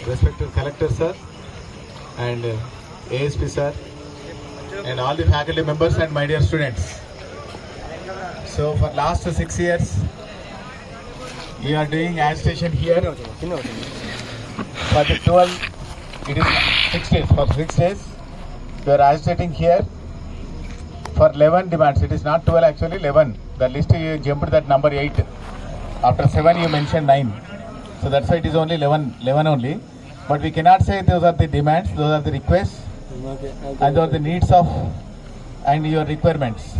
respected collector sir and ASP sir and all the faculty members and my dear students. So for last 6 years you are doing agitation here. For the 12, it is 6 days. For 6 days you are agitating here for 11 demands. It is not 12 actually, 11. The list you jumped that number 8. After 7 you mentioned 9. So that's why it is only 11 only. But we cannot say those are the demands, those are the requests and those are the needs of and your requirements.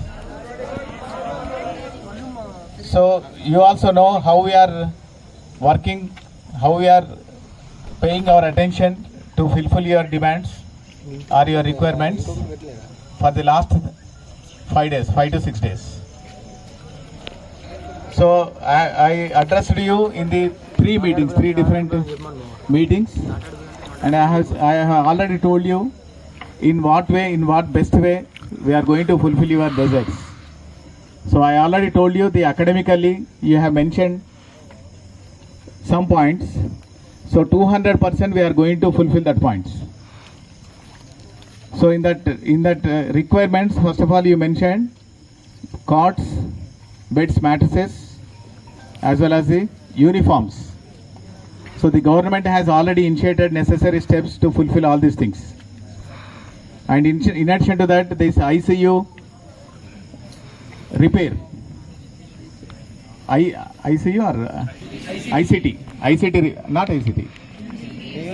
So you also know how we are working, how we are paying our attention to fulfill your demands or your requirements for the last 5 days, 5 to 6 days. So I addressed you in the 3 meetings, 3 different meetings, and I have already told you in what way, in what best way we are going to fulfill your deserts. So I already told you the academically you have mentioned some points. So 200% we are going to fulfill that points. So in that requirements, first of all you mentioned cots, beds, mattresses, as well as the uniforms. So the government has already initiated necessary steps to fulfill all these things. And in addition to that, this ICU repair, ICU or ICT, not ICT,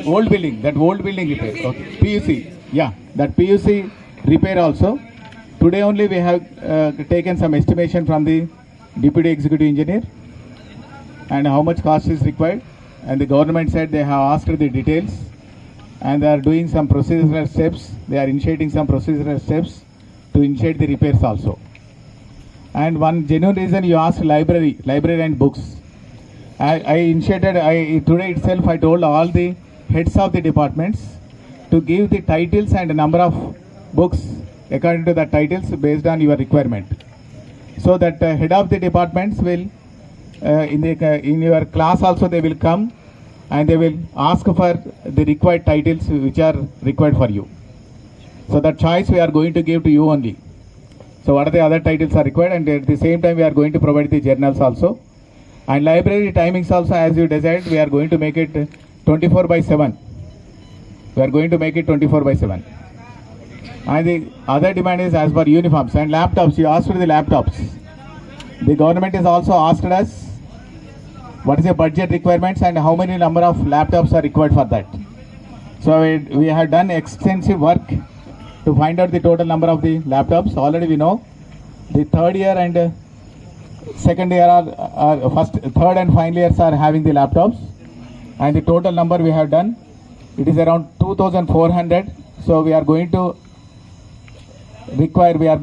old building, that old building repair, okay. PUC, yeah, that PUC repair also. Today only we have taken some estimation from the Deputy Executive Engineer and how much cost is required, and the government said they have asked the details and they are doing some procedural steps, they are initiating some procedural steps to initiate the repairs also. And one genuine reason you asked library and books. Today itself I told all the heads of the departments to give the titles and number of books according to the titles based on your requirement. So that head of the departments will, in your class also they will come and they will ask for the required titles which are required for you. So that choice we are going to give to you only. So what are the other titles are required, and at the same time we are going to provide the journals also. And library timings also, as you desired, we are going to make it 24/7. We are going to make it 24/7. And the other demand is as per uniforms and laptops. You asked for the laptops. The government has also asked us what is the budget requirements and how many number of laptops are required for that. So we have done extensive work to find out the total number of the laptops. Already we know the third year and second year third and final years are having the laptops, and the total number we have done, it is around 2,400. So we are going to require, we are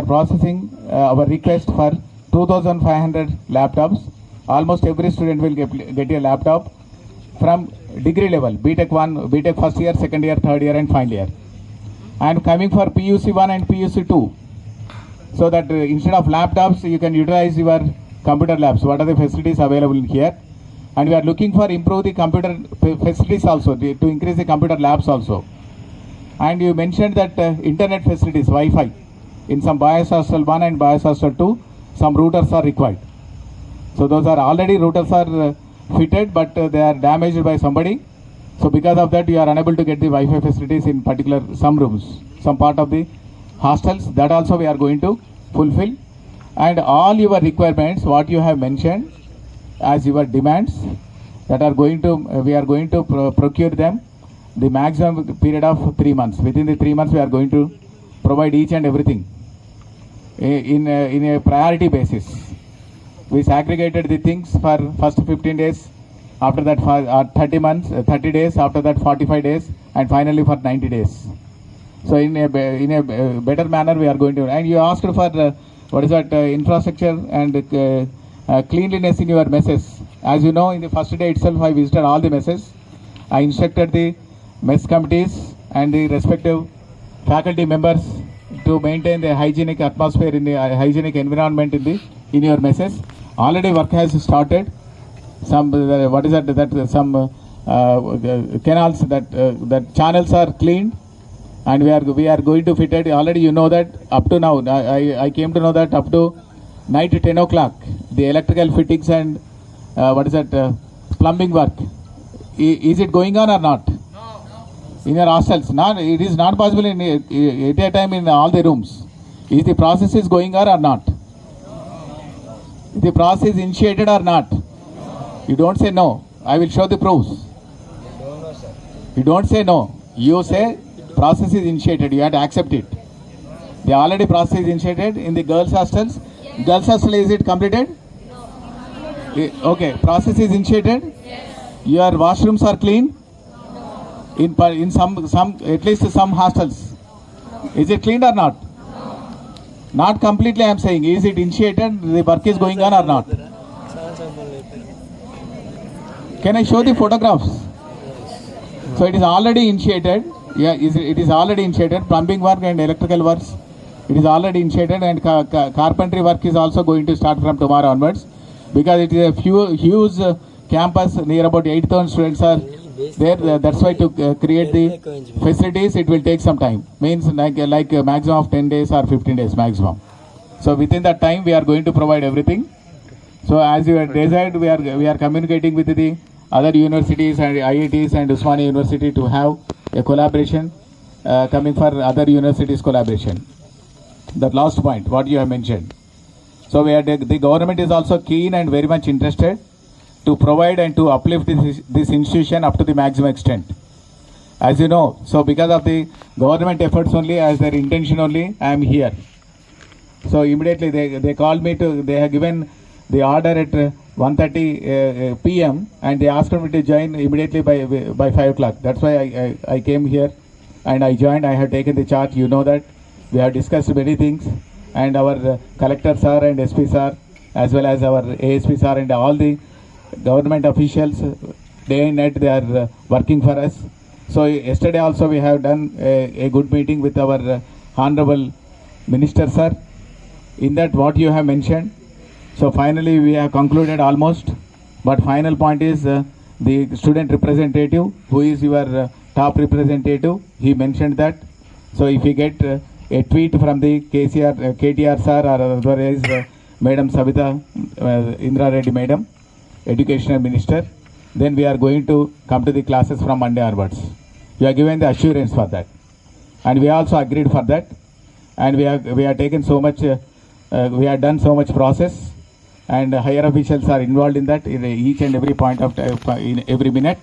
processing our request for 2,500 laptops. Almost every student will get a laptop from degree level, BTech 1, BTech first year, second year, third year and final year. And coming for PUC 1 and PUC 2, so that instead of laptops you can utilize your computer labs. What are the facilities available here? And we are looking for improve the computer facilities also, to increase the computer labs also. And you mentioned that internet facilities, Wi-Fi, in some Boys Hostel 1 and Boys Hostel 2, some routers are required. So those are already routers are fitted, but they are damaged by somebody. So because of that you are unable to get the Wi-Fi facilities in particular some rooms, some part of the hostels. That also we are going to fulfill. And all your requirements, what you have mentioned as your demands, that are going to, we are going to procure them the maximum period of 3 months. Within the 3 months we are going to provide each and everything in a priority basis. We segregated the things for first 15 days, after that for 30 days, after that 45 days, and finally for 90 days. So in a better manner we are going to. And you asked for infrastructure and cleanliness in your messes. As you know, in the first day itself I visited all the messes. I instructed the mess committees and the respective faculty members to maintain the hygienic atmosphere in the hygienic environment in your messes. Already work has started. some what is that some canals that channels are cleaned, and we are going to fit it. Already you know that up to now I came to know that up to night 10 o'clock the electrical fittings and plumbing work, is it going on or not? In your hostels, not, it is not possible in at a time in all the rooms. Is the process is going on or not? The process is initiated or not? You don't say no. I will show the proofs. You don't say no. You say process is initiated. You have to accept it. The already process is initiated in the girls' hostels. Girls' hostel, is it completed? Okay. Process is initiated. Your washrooms are clean. In some at least some hostels, is it cleaned or not? Not completely. I am saying, is it initiated? The work is going on or not? Can I show the photographs? So it is already initiated. Yeah, it is already initiated. Plumbing work and electrical works, it is already initiated, and carpentry work is also going to start from tomorrow onwards, because it is a huge campus. Near about 8,000 students are there. That's why to create the facilities, it will take some time. Means like maximum of 10 days or 15 days maximum. So within that time, we are going to provide everything. So as you had desired, we are communicating with the other universities and IITs and Usmania University to have a collaboration coming for other universities collaboration. That last point, what you have mentioned. So the government is also keen and very much interested to provide and to uplift this institution up to the maximum extent. As you know, so because of the government efforts only, as their intention only, I am here. So immediately they called me they have given the order at 1:30 p.m. and they asked me to join immediately by 5 o'clock. That's why I came here and I joined. I have taken the charge. You know that we have discussed many things, and our collector sir and SP sir, as well as our ASP sir and all the government officials, day and night they are working for us. So yesterday also we have done a good meeting with our honorable minister sir. In that what you have mentioned, so finally we have concluded almost, but final point is the student representative, who is your top representative, he mentioned that. So if you get a tweet from the KTR sir or otherwise Madam Savita Indra Reddy Madam, Educational Minister, then we are going to come to the classes from Monday onwards. You are given the assurance for that, and we also agreed for that, and we have taken so much, we have done so much process, and higher officials are involved in that in each and every point of in every minute.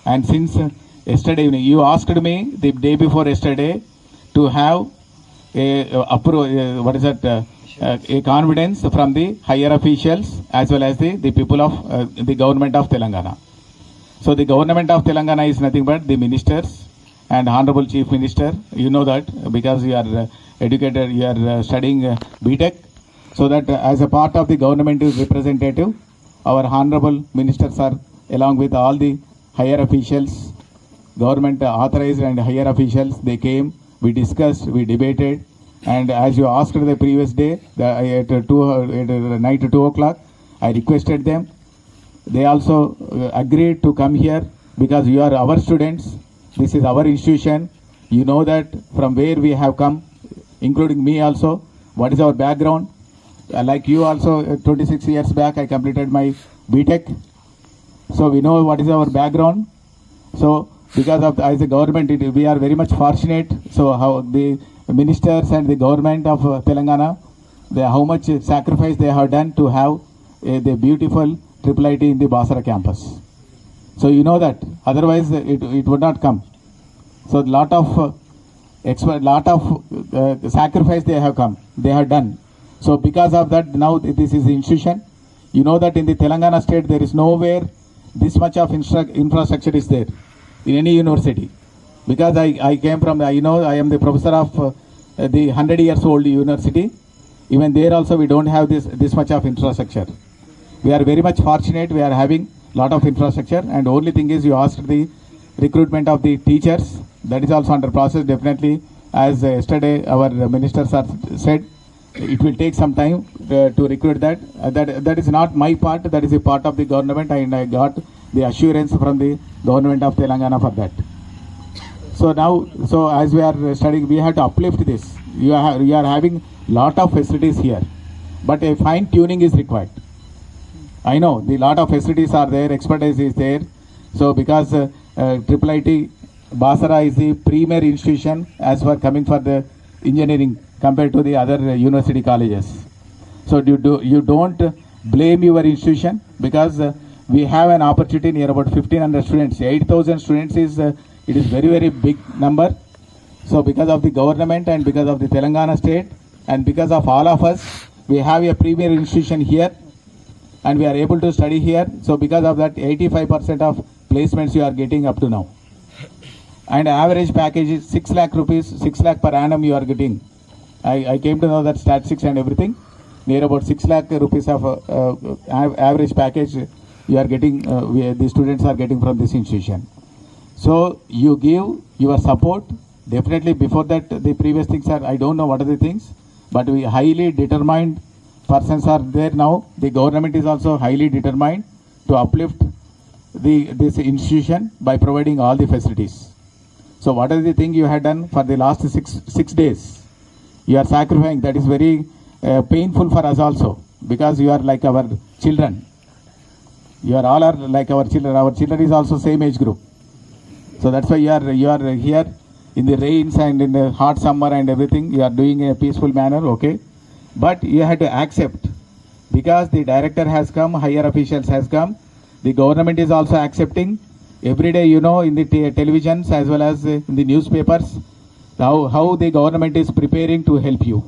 And since yesterday evening, you asked me the day before yesterday to have a confidence from the higher officials as well as the people of the government of Telangana. So the government of Telangana is nothing but the ministers and Honorable Chief Minister. You know that because you are educated, you are studying BTech. So that as a part of the government representative, our Honorable Ministers are along with all the higher officials, government authorized and higher officials, they came, we discussed, we debated. And as you asked the previous day, at night 2 o'clock, I requested them. They also agreed to come here because you are our students. This is our institution. You know that from where we have come, including me also, what is our background. Like you also, 26 years back, I completed my BTech. So we know what is our background. So because of as a government, we are very much fortunate. So how the ministers and the government of Telangana, how much sacrifice they have done to have the beautiful IIIT in the Basara campus. So you know that, otherwise it would not come. So lot of sacrifice they have done. So because of that, now this is the institution. You know that in the Telangana state, there is nowhere this much of infrastructure is there in any university. Because I came from, I am the professor of the 100 years old university. Even there also we don't have this much of infrastructure. We are very much fortunate. We are having lot of infrastructure, and only thing is you asked the recruitment of the teachers. That is also under process definitely. As yesterday our ministers said, it will take some time to recruit that. That is not my part, that is a part of the government, and I got the assurance from the government of Telangana for that. So now, so as we are studying, we have to uplift this. You are having lot of facilities here, but a fine tuning is required. I know the lot of facilities are there, expertise is there. So because IIT Basara is the premier institution as for coming for the engineering compared to the other university colleges. So you don't blame your institution, because we have an opportunity near about 1500 students. 8,000 students is it is very big number. So because of the government and because of the Telangana state and because of all of us, we have a premier institution here and we are able to study here. So because of that, 85% of placements you are getting up to now. And average package is 6 lakh rupees, 6 lakh per annum you are getting. I came to know that statistics and everything, near about 6 lakh rupees of average package you are getting, the students are getting from this institution. So you give your support. Definitely before that, the previous things are, I don't know what are the things, but we highly determined persons are there now. The government is also highly determined to uplift this institution by providing all the facilities. So what is the thing you had done for the last six days? You are sacrificing. That is very painful for us also, because you are like our children. You are all are like our children. Our children is also same age group. So that's why you are here in the rains and in the hot summer and everything. You are doing in a peaceful manner, okay? But you had to accept, because the director has come, higher officials has come. The government is also accepting. Every day, you know, in the televisions as well as in the newspapers, how the government is preparing to help you.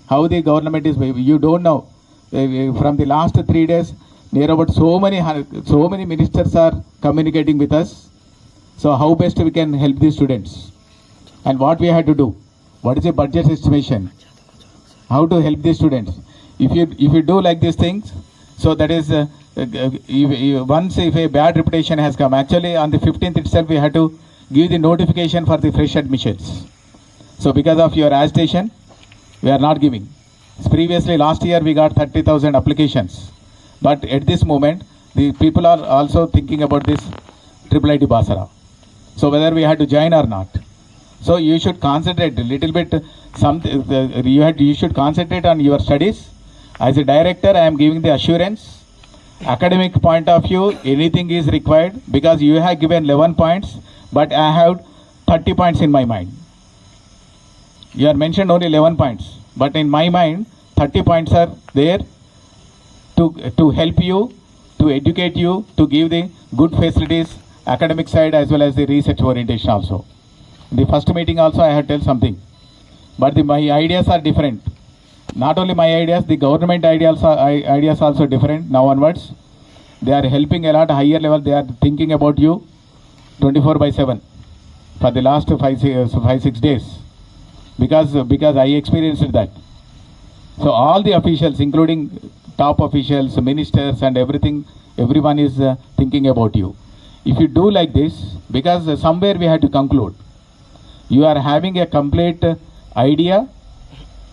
How the government is, you don't know. From the last 3 days, near about so many ministers are communicating with us. So how best we can help the students? And what we had to do? What is the budget estimation? How to help the students? If you do like these things, so that is, once if a bad reputation has come, actually on the 15th itself we had to give the notification for the fresh admissions. So because of your agitation, we are not giving. Previously last year we got 30,000 applications. But at this moment, the people are also thinking about this IIT Basara. So whether we had to join or not. So you should concentrate a little bit. You should concentrate on your studies. As a director, I am giving the assurance. Academic point of view, anything is required, because you have given 11 points, but I have 30 points in my mind. You are mentioned only 11 points, but in my mind, 30 points are there to help you, to educate you, to give the good facilities, academic side as well as the research orientation also. In the first meeting also I had to tell something, but my ideas are different. Not only my ideas, the government ideas also different now onwards. They are helping a lot higher level. They are thinking about you 24/7 for the last 5-6 days, because I experienced that. So all the officials, including top officials, ministers and everything, everyone is thinking about you. If you do like this, because somewhere we had to conclude, you are having a complete idea,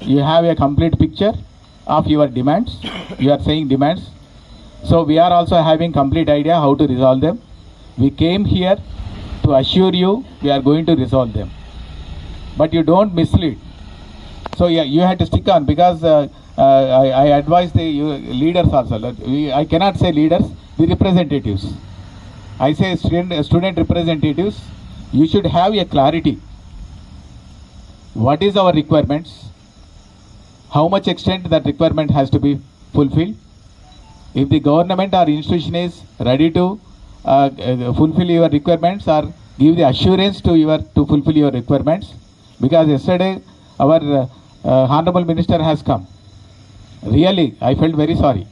you have a complete picture of your demands, you are saying demands. So we are also having complete idea how to resolve them. We came here to assure you we are going to resolve them. But you don't mislead. So yeah, you have to stick on, because I advise the leaders also. I cannot say leaders, the representatives. I say student representatives, you should have a clarity. What is our requirements? How much extent that requirement has to be fulfilled? If the government or institution is ready to fulfill your requirements or give the assurance to fulfill your requirements, because yesterday our Honorable Minister has come. Really, I felt very sorry,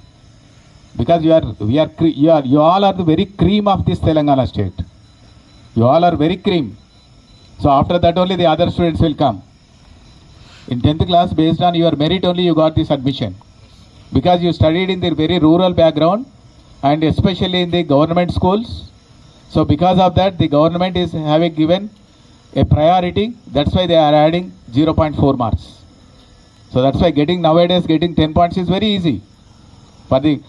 because you all are the very cream of this Telangana state. You all are very cream. So after that only the other students will come. In 10th class, based on your merit only you got this admission, because you studied in the very rural background and especially in the government schools. So because of that, the government is having given a priority. That's why they are adding 0.4 marks. So that's why nowadays getting 10 points is very easy. For the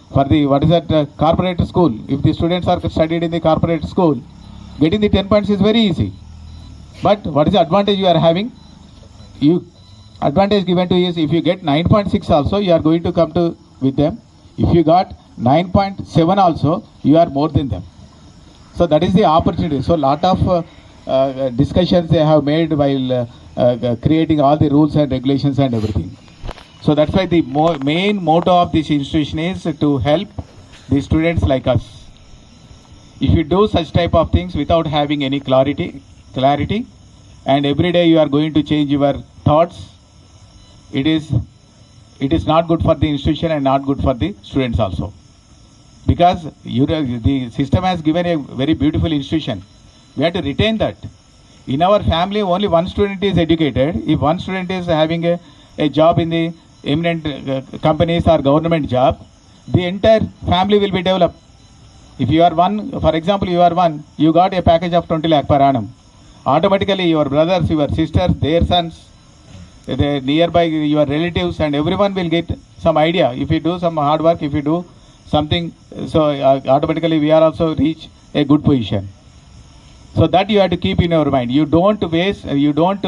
what is that corporate school, if the students are studied in the corporate school, getting the 10 points is very easy. But what is the advantage you are having? Advantage given to you is if you get 9.6 also, you are going to come to with them. If you got 9.7 also, you are more than them. So that is the opportunity. So lot of discussions they have made while creating all the rules and regulations and everything. So that's why the main motto of this institution is to help the students like us. If you do such type of things without having any clarity, and every day you are going to change your thoughts, it is not good for the institution and not good for the students also. Because the system has given a very beautiful institution. We have to retain that. In our family, only one student is educated. If one student is having a job in the eminent companies or government job, the entire family will be developed. If you are one, for example, you got a package of 20 lakh per annum. Automatically your brothers, your sisters, their sons, the nearby your relatives and everyone will get some idea. If you do some hard work, if you do something, so automatically we are also reach a good position. So that you have to keep in your mind. You don't waste, you don't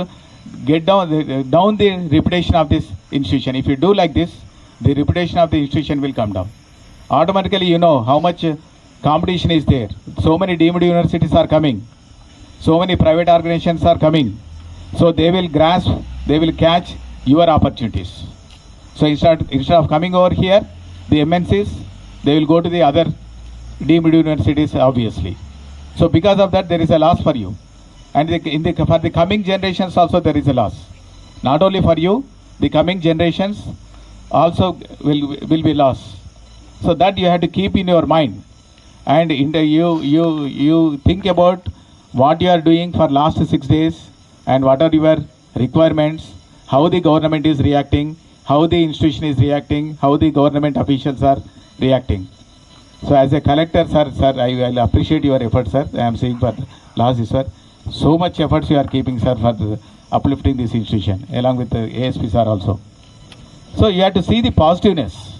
get down the reputation of this institution. If you do like this, the reputation of the institution will come down. Automatically you know how much competition is there. So many deemed universities are coming. So many private organizations are coming. So they will grasp, they will catch your opportunities. So instead of coming over here, the MNCs, they will go to the other deemed universities obviously. So because of that, there is a loss for you. And for the coming generations also there is a loss. Not only for you, the coming generations also will be lost. So that you have to keep in your mind. And you think about what you are doing for last 6 days and what are your requirements, how the government is reacting, how the institution is reacting, how the government officials are reacting. So as a collector, sir, I will appreciate your efforts, sir. I am saying for last, sir, so much efforts you are keeping, sir, for uplifting this institution, along with the ASP, sir, also. So you have to see the positiveness,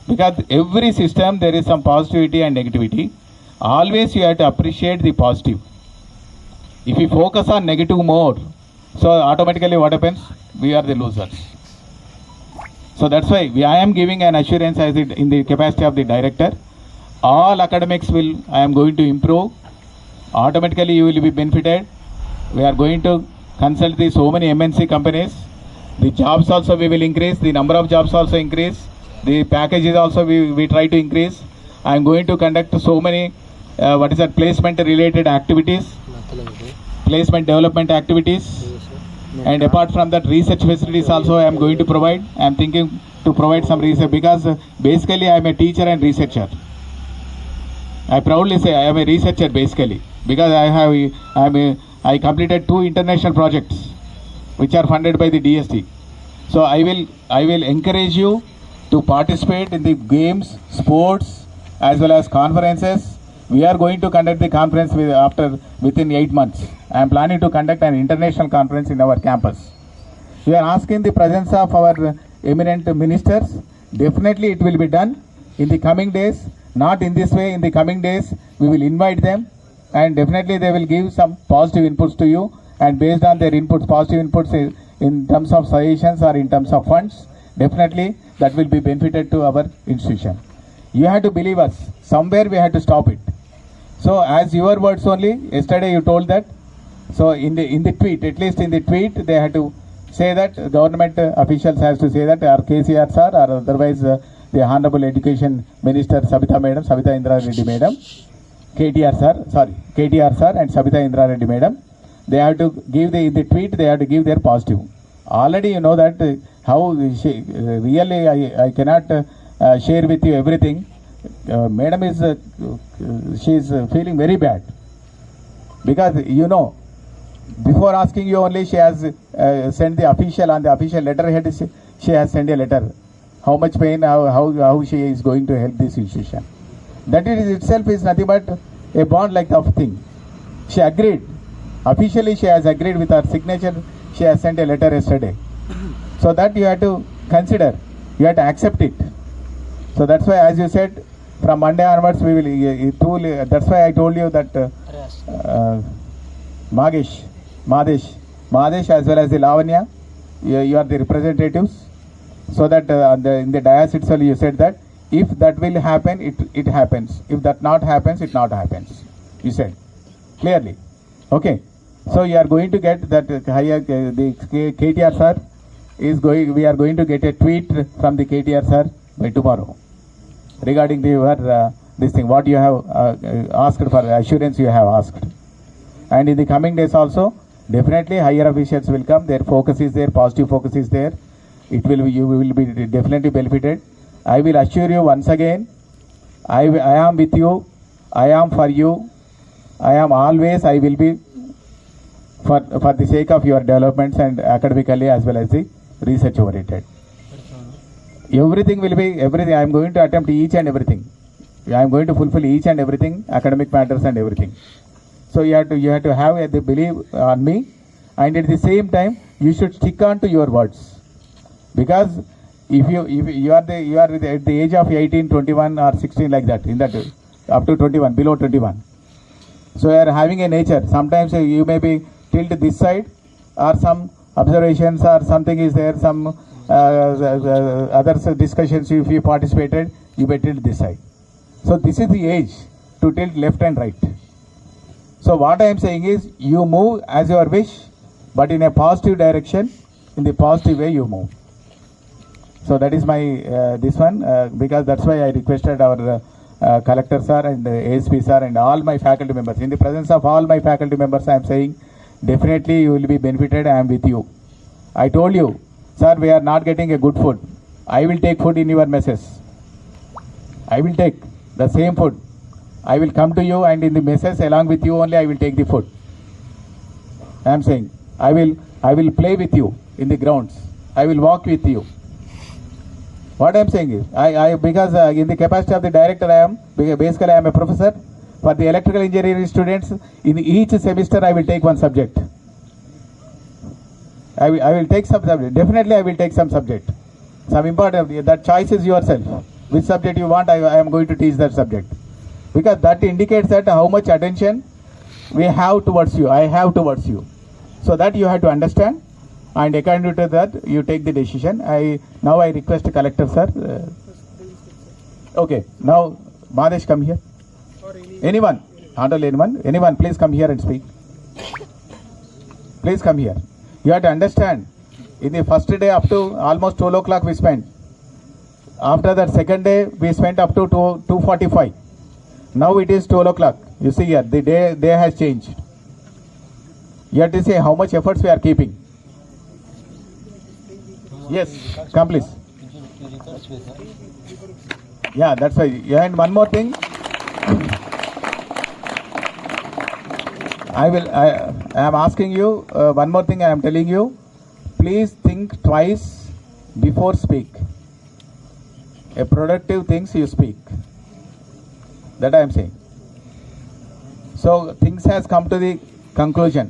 because every system there is some positivity and negativity. Always you have to appreciate the positive. If you focus on negative more, so automatically what happens? We are the losers. So that's why I am giving an assurance as in the capacity of the director. All academics I am going to improve. Automatically you will be benefited. We are going to consult so many MNC companies. The jobs also we will increase. The number of jobs also increase. The packages also we try to increase. I am going to conduct so many placement related activities, placement development activities, and apart from that research facilities also I am going to provide. I am thinking to provide some research, because basically I am a teacher and researcher. I proudly say I am a researcher basically, because I completed 2 international projects which are funded by the DST. So I will encourage you to participate in the games, sports, as well as conferences. We are going to conduct the conference within 8 months. I am planning to conduct an international conference in our campus. We are asking the presence of our eminent ministers. Definitely it will be done in the coming days. Not in this way, in the coming days, we will invite them, and definitely they will give some positive inputs to you, and based on their inputs, positive inputs in terms of suggestions or in terms of funds, definitely that will be benefited to our institution. You have to believe us. Somewhere we have to stop it. So as your words only, yesterday you told that, so in the tweet, at least in the tweet, they had to say that, government officials has to say that, or KCR sir, or otherwise the Honorable Education Minister Sabita Indra Reddy Madam, KTR sir and Sabita Indra Reddy Madam, they have to give in the tweet, they have to give their positive. Already you know that how really I cannot share with you everything. Madam she is feeling very bad, because you know, before asking you only, she has sent the official, on the official letterhead, she has sent a letter. How much pain, how she is going to help this institution. That itself is nothing but a bond like of thing. She agreed. Officially she has agreed with her signature. She has sent a letter yesterday. So that you have to consider. You have to accept it. So that's why, as you said, from Monday onwards we will. That's why I told you that Madesh as well as the Lavanya, you are the representatives. So that in the dais itself you said that if that will happen, it happens. If that not happens, it not happens. You said clearly. Okay. So you are going to get that the KTR sir is going. We are going to get a tweet from the KTR sir by tomorrow regarding this thing. What you have asked for, assurance you have asked, and in the coming days also definitely higher officials will come. Their focus is there. Positive focus is there. You will be definitely benefited. I will assure you once again, I am with you, I am for you, I am always, I will be for the sake of your developments and academically as well as the research oriented. Everything will be, I am going to attempt each and everything. I am going to fulfill each and everything, academic matters and everything. So you have to have the belief on me, and at the same time you should stick on to your words. Because if you are at the age of 18, 21 or 16 like that, in that up to 21, below 21. So you are having a nature. Sometimes you may be tilted this side, or some observations or something is there, some other discussions if you participated, you may tilt this side. So this is the age to tilt left and right. So what I am saying is, you move as your wish, but in a positive direction, in the positive way you move. So that is my this one, because that's why I requested our collector sir and ASP sir and all my faculty members. In the presence of all my faculty members, I am saying definitely you will be benefited. I am with you. I told you, sir, we are not getting a good food. I will take food in your messes. I will take the same food. I will come to you, and in the messes along with you only I will take the food. I am saying I will play with you in the grounds. I will walk with you. What I am saying is, because in the capacity of the director I am a professor. For the electrical engineering students, in each semester I will take one subject. I will take some subject. Definitely I will take some subject. Some important, that choice is yourself. Which subject you want, I am going to teach that subject. Because that indicates that how much attention we have towards you, I have towards you. So that you have to understand. And according to that, you take the decision. Now I request collector sir. Okay, now Madesh, come here. Anyone, anyone, please come here and speak. Please come here. You have to understand. In the first day up to almost 12 o'clock we spent. After that second day we spent up to 2:45. Now it is 12 o'clock. You see here, the day has changed. You have to say how much efforts we are keeping. Yes, come please. Yeah, that's why. Yeah, and one more thing. I am asking you, one more thing I am telling you. Please think twice before speak. A productive things you speak. That I am saying. So things has come to the conclusion.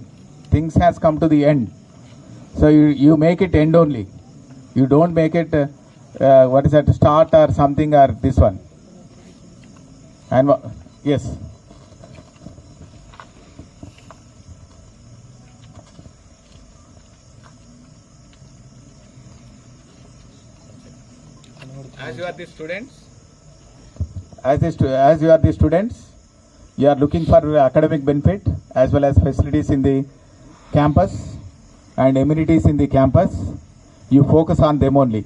Things has come to the end. So you make it end only. You don't make it, what is that, start or something or this one. And yes. As you are the students, as you are the students, you are looking for academic benefit as well as facilities in the campus and amenities in the campus. You focus on them only.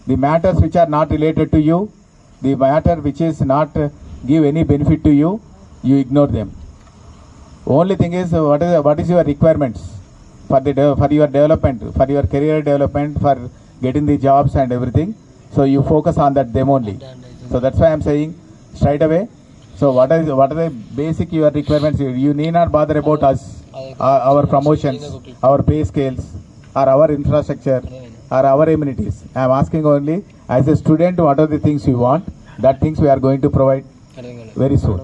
The matters which are not related to you, the matter which is not give any benefit to you, you ignore them. Only thing is, what is your requirements for your development, for your career development, for getting the jobs and everything. So you focus on them only. So that's why I am saying straight away. So what are the basic your requirements? You need not bother about us, our promotions, our pay scales, or our infrastructure, or our amenities. I am asking only, as a student, what are the things you want? That things we are going to provide very soon.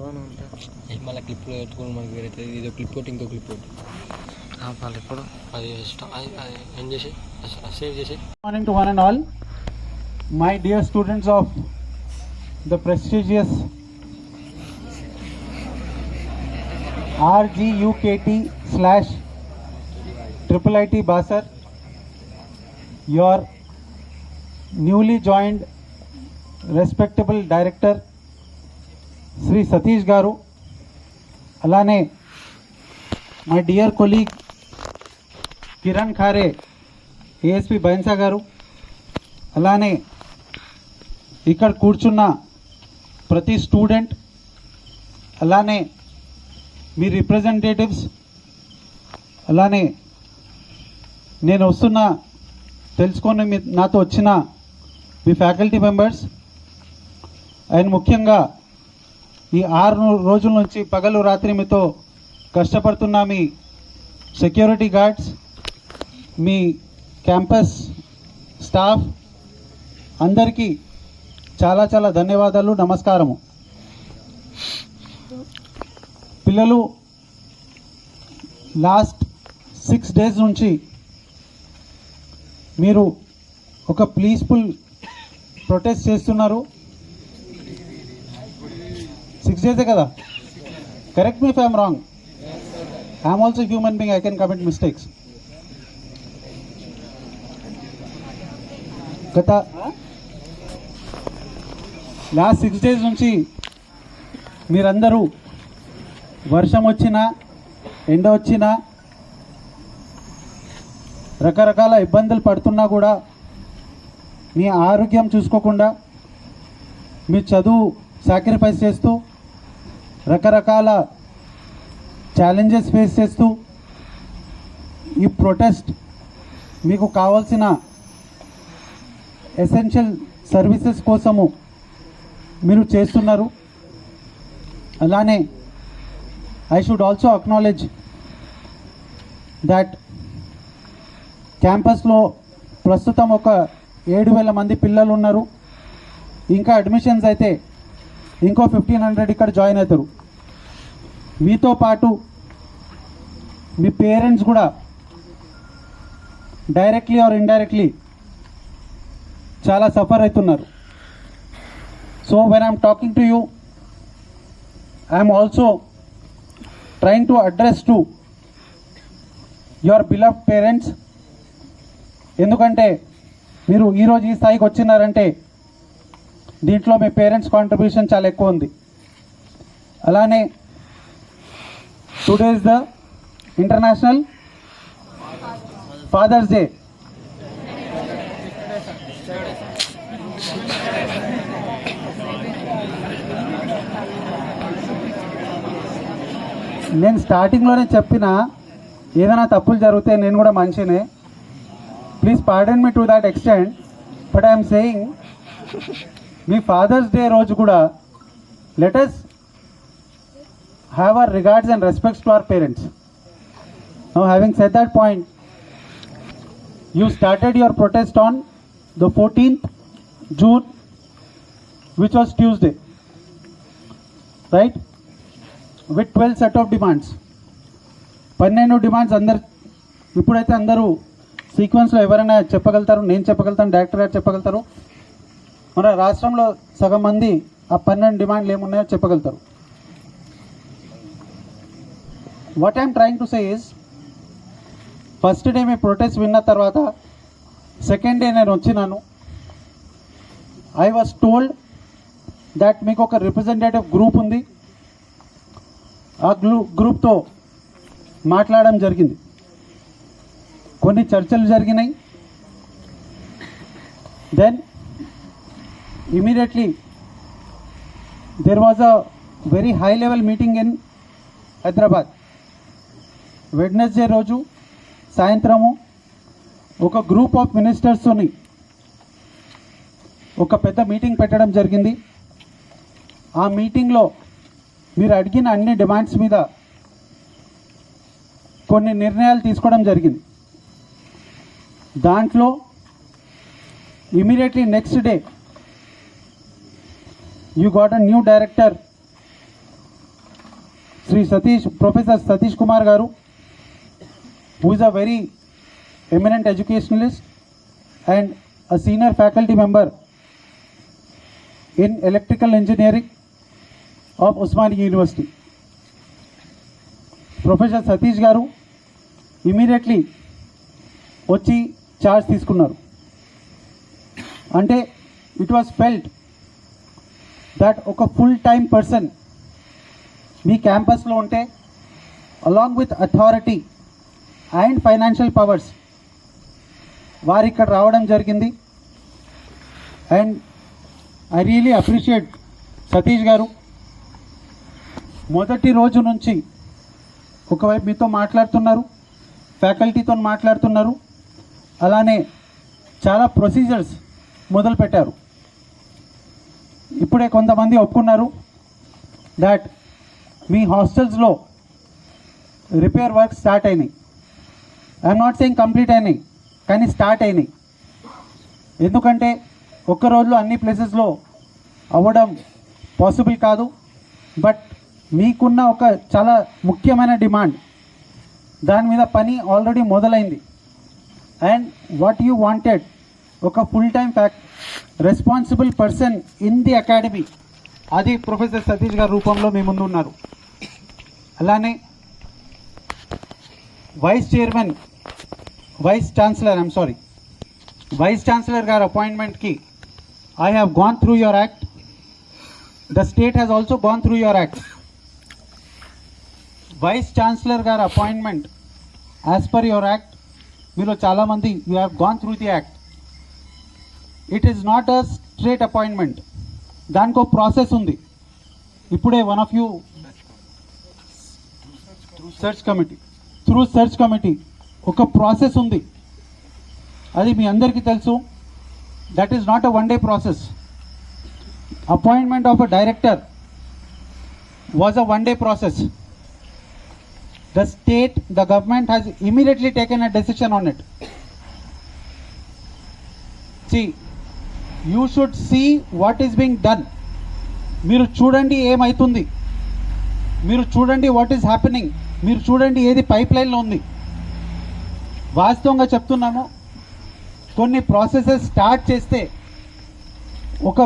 Good morning to one and all. My dear students of the prestigious rgukt/IIT Basar, your newly joined respectable director Sri Satish Garu, alane my dear colleague Kiran Khare, ASP Bainsa Garu, అలానే ఇక్కడ కూర్చున్న ప్రతి student, అలానే మీ representatives, అలానే నేను వస్తున్న తెలుసుకొని నాతో వచ్చిన మీ ఫ్యాకల్టీ మెంబర్స్, అండ్ ముఖ్యంగా ఈ 6 రోజుల నుంచి పగలు రాత్రి మీతో కష్టపడుతున్న మీ సెక్యూరిటీ గార్డ్స్, మీ క్యాంపస్ స్టాఫ్ అందరికీ చాలా చాలా ధన్యవాదాలు, నమస్కారము. పిల్లలు లాస్ట్ 6 days నుంచి మీరు ఒక పీస్ఫుల్ ప్రొటెస్ట్ చేస్తున్నారు. 6 days కదా? Correct me if I'm wrong. I'm also human being, I can commit mistakes. గత లాస్ట్ 6 days నుంచి మీరందరూ వర్షం వచ్చినా ఎండ వచ్చినా రకరకాల ఇబ్బందులు పడుతున్నా కూడా మీ ఆరోగ్యం చూసుకోకుండా మీ చదువు సాక్రిఫైస్ చేస్తూ రకరకాల ఛాలెంజెస్ ఫేస్ చేస్తూ ఈ ప్రొటెస్ట్ మీకు కావాల్సిన ఎసెన్షియల్ సర్వీసెస్ కోసము మీరు చేస్తున్నారు. అలానే I should also acknowledge that క్యాంపస్లో ప్రస్తుతం ఒక 7,000 మంది పిల్లలు ఉన్నారు. ఇంకా అడ్మిషన్స్ అయితే ఇంకో 1,500 ఇక్కడ జాయిన్ అవుతారు. మీతో పాటు మీ పేరెంట్స్ కూడా డైరెక్ట్లీ ఆర్ ఇండైరెక్ట్లీ చాలా సఫర్ అవుతున్నారు. So when I'm talking to you, I'm also trying to address to your beloved parents. ఎందుకంటే మీరు ఈరోజు ఈ స్థాయికి వచ్చినారంటే దీంట్లో మీ పేరెంట్స్ కాంట్రిబ్యూషన్ చాలా ఎక్కువ ఉంది. అలానే today is the international father's day. నేను స్టార్టింగ్లోనే చెప్పిన ఏదైనా తప్పులు జరిగితే నేను కూడా మనిషినే, please pardon me to that extent. But I'm saying me father's day రోజు కూడా let us have our regards and respects to our parents. Now having said that point, you started your protest on the 14th June, which was Tuesday, right, with 12 set of demands. 12 demands అందరు ఇప్పుడైతే అందరూ సీక్వెన్స్లో ఎవరైనా చెప్పగలుగుతారు, నేను చెప్పగలుగుతాను, director గారు చెప్పగలుగుతారు, మన రాష్ట్రంలో సగం మంది ఆ 12 డిమాండ్లు ఏమున్నాయో చెప్పగలుగుతారు. What I'm trying to say is, first day me protest విన్న తర్వాత సెకండ్ డే నేను వచ్చినాను. ఐ వాజ్ టోల్డ్ దట్ మీకు ఒక రిప్రజెంటేటివ్ గ్రూప్ ఉంది, ఆ గ్రూప్తో మాట్లాడడం జరిగింది, కొన్ని చర్చలు జరిగినాయి. Then immediately there was a very high level meeting in Hyderabad. Wednesday రోజు సాయంత్రము ఒక గ్రూప్ ఆఫ్ మినిస్టర్స్తోని ఒక పెద్ద మీటింగ్ పెట్టడం జరిగింది. ఆ మీటింగ్లో మీరు అడిగిన అన్ని డిమాండ్స్ మీద కొన్ని నిర్ణయాలు తీసుకోవడం జరిగింది. దాంట్లో immediately next day you got a new director, Sri Satish, Professor Satish Kumar Garu, who is a very eminent educationalist. and a senior faculty member in electrical engineering of Osmania University. Professor Satish garu immediately వచ్చి charge తీసుకున్నారు. అంటే it was felt that ఒక full time person మీ క్యాంపస్లో ఉంటే along with authority and financial powers వారు ఇక్కడ రావడం జరిగింది. And I really appreciate Satish గారు. మొదటి రోజు నుంచి ఒకవైపు మీతో మాట్లాడుతున్నారు, ఫ్యాకల్టీతో మాట్లాడుతున్నారు, అలానే చాలా ప్రొసీజర్స్ మొదలుపెట్టారు. ఇప్పుడే కొంతమంది ఒప్పుకున్నారు దాట్ మీ హాస్టల్స్లో రిపేర్ వర్క్ స్టార్ట్ అయినాయి. ఐఎమ్ నాట్ సెయింగ్ కంప్లీట్ అయినాయి, కానీ స్టార్ట్ అయినాయి. ఎందుకంటే ఒక్క రోజులో అన్ని ప్లేసెస్లో అవ్వడం పాసిబుల్ కాదు. బట్ మీకున్న ఒక చాలా ముఖ్యమైన డిమాండ్, దాని మీద పని ఆల్రెడీ మొదలైంది. అండ్ వాట్ యూ వాంటెడ్, ఒక full time responsible person in the academy, అది ప్రొఫెసర్ సతీష్ గారి రూపంలో మీ ముందు ఉన్నారు. అలానే వైస్ ఛాన్సలర్ గారి అపాయింట్మెంట్కి I have gone through your act. The state has also gone through your act. Vice chancellor గారి appointment as per your act, మీలో చాలామంది you have gone through the act. It is not a straight appointment, దానికి ఒక process ఉంది. ఇప్పుడే one of you through search committee ఒక process ఉంది, అది మీ అందరికీ తెలుసు. That is not a one day process. Appointment of a director was a one day process. The government has immediately taken a decision on it. See, you should see what is being done. మీరు చూడండి ఏమవుతుంది, మీరు చూడండి what is happening, మీరు చూడండి ఏది pipe లైన్లో ఉంది. వాస్తవంగా చెప్తున్నాము, కొన్ని ప్రాసెసెస్ స్టార్ట్ చేస్తే ఒక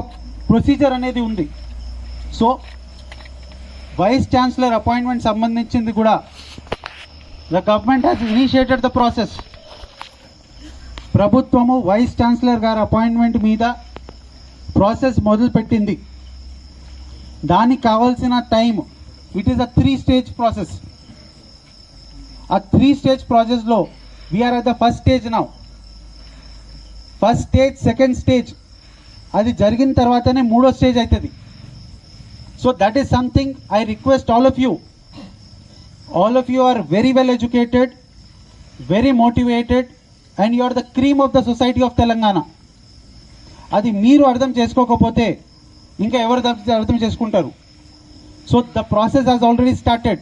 ప్రొసీజర్ అనేది ఉంది. సో వైస్ ఛాన్సలర్ అపాయింట్మెంట్ సంబంధించింది కూడా the government has initiated the process. ప్రభుత్వము వైస్ ఛాన్సలర్ గారి అపాయింట్మెంట్ మీద ప్రాసెస్ మొదలుపెట్టింది. దానికి కావాల్సిన time, it is a 3 stage process. ఆ 3 stage ప్రాసెస్లో we're at the first stage now. First stage, second stage అది జరిగిన తర్వాతనే 3వ స్టేజ్ అవుతుంది. So that is something I request all of you are very well educated, very motivated, and you are the cream of the society of Telangana. అది మీరు అర్థం చేసుకోకపోతే ఇంకా ఎవరు అర్థం చేసుకుంటారు? So the process has already started.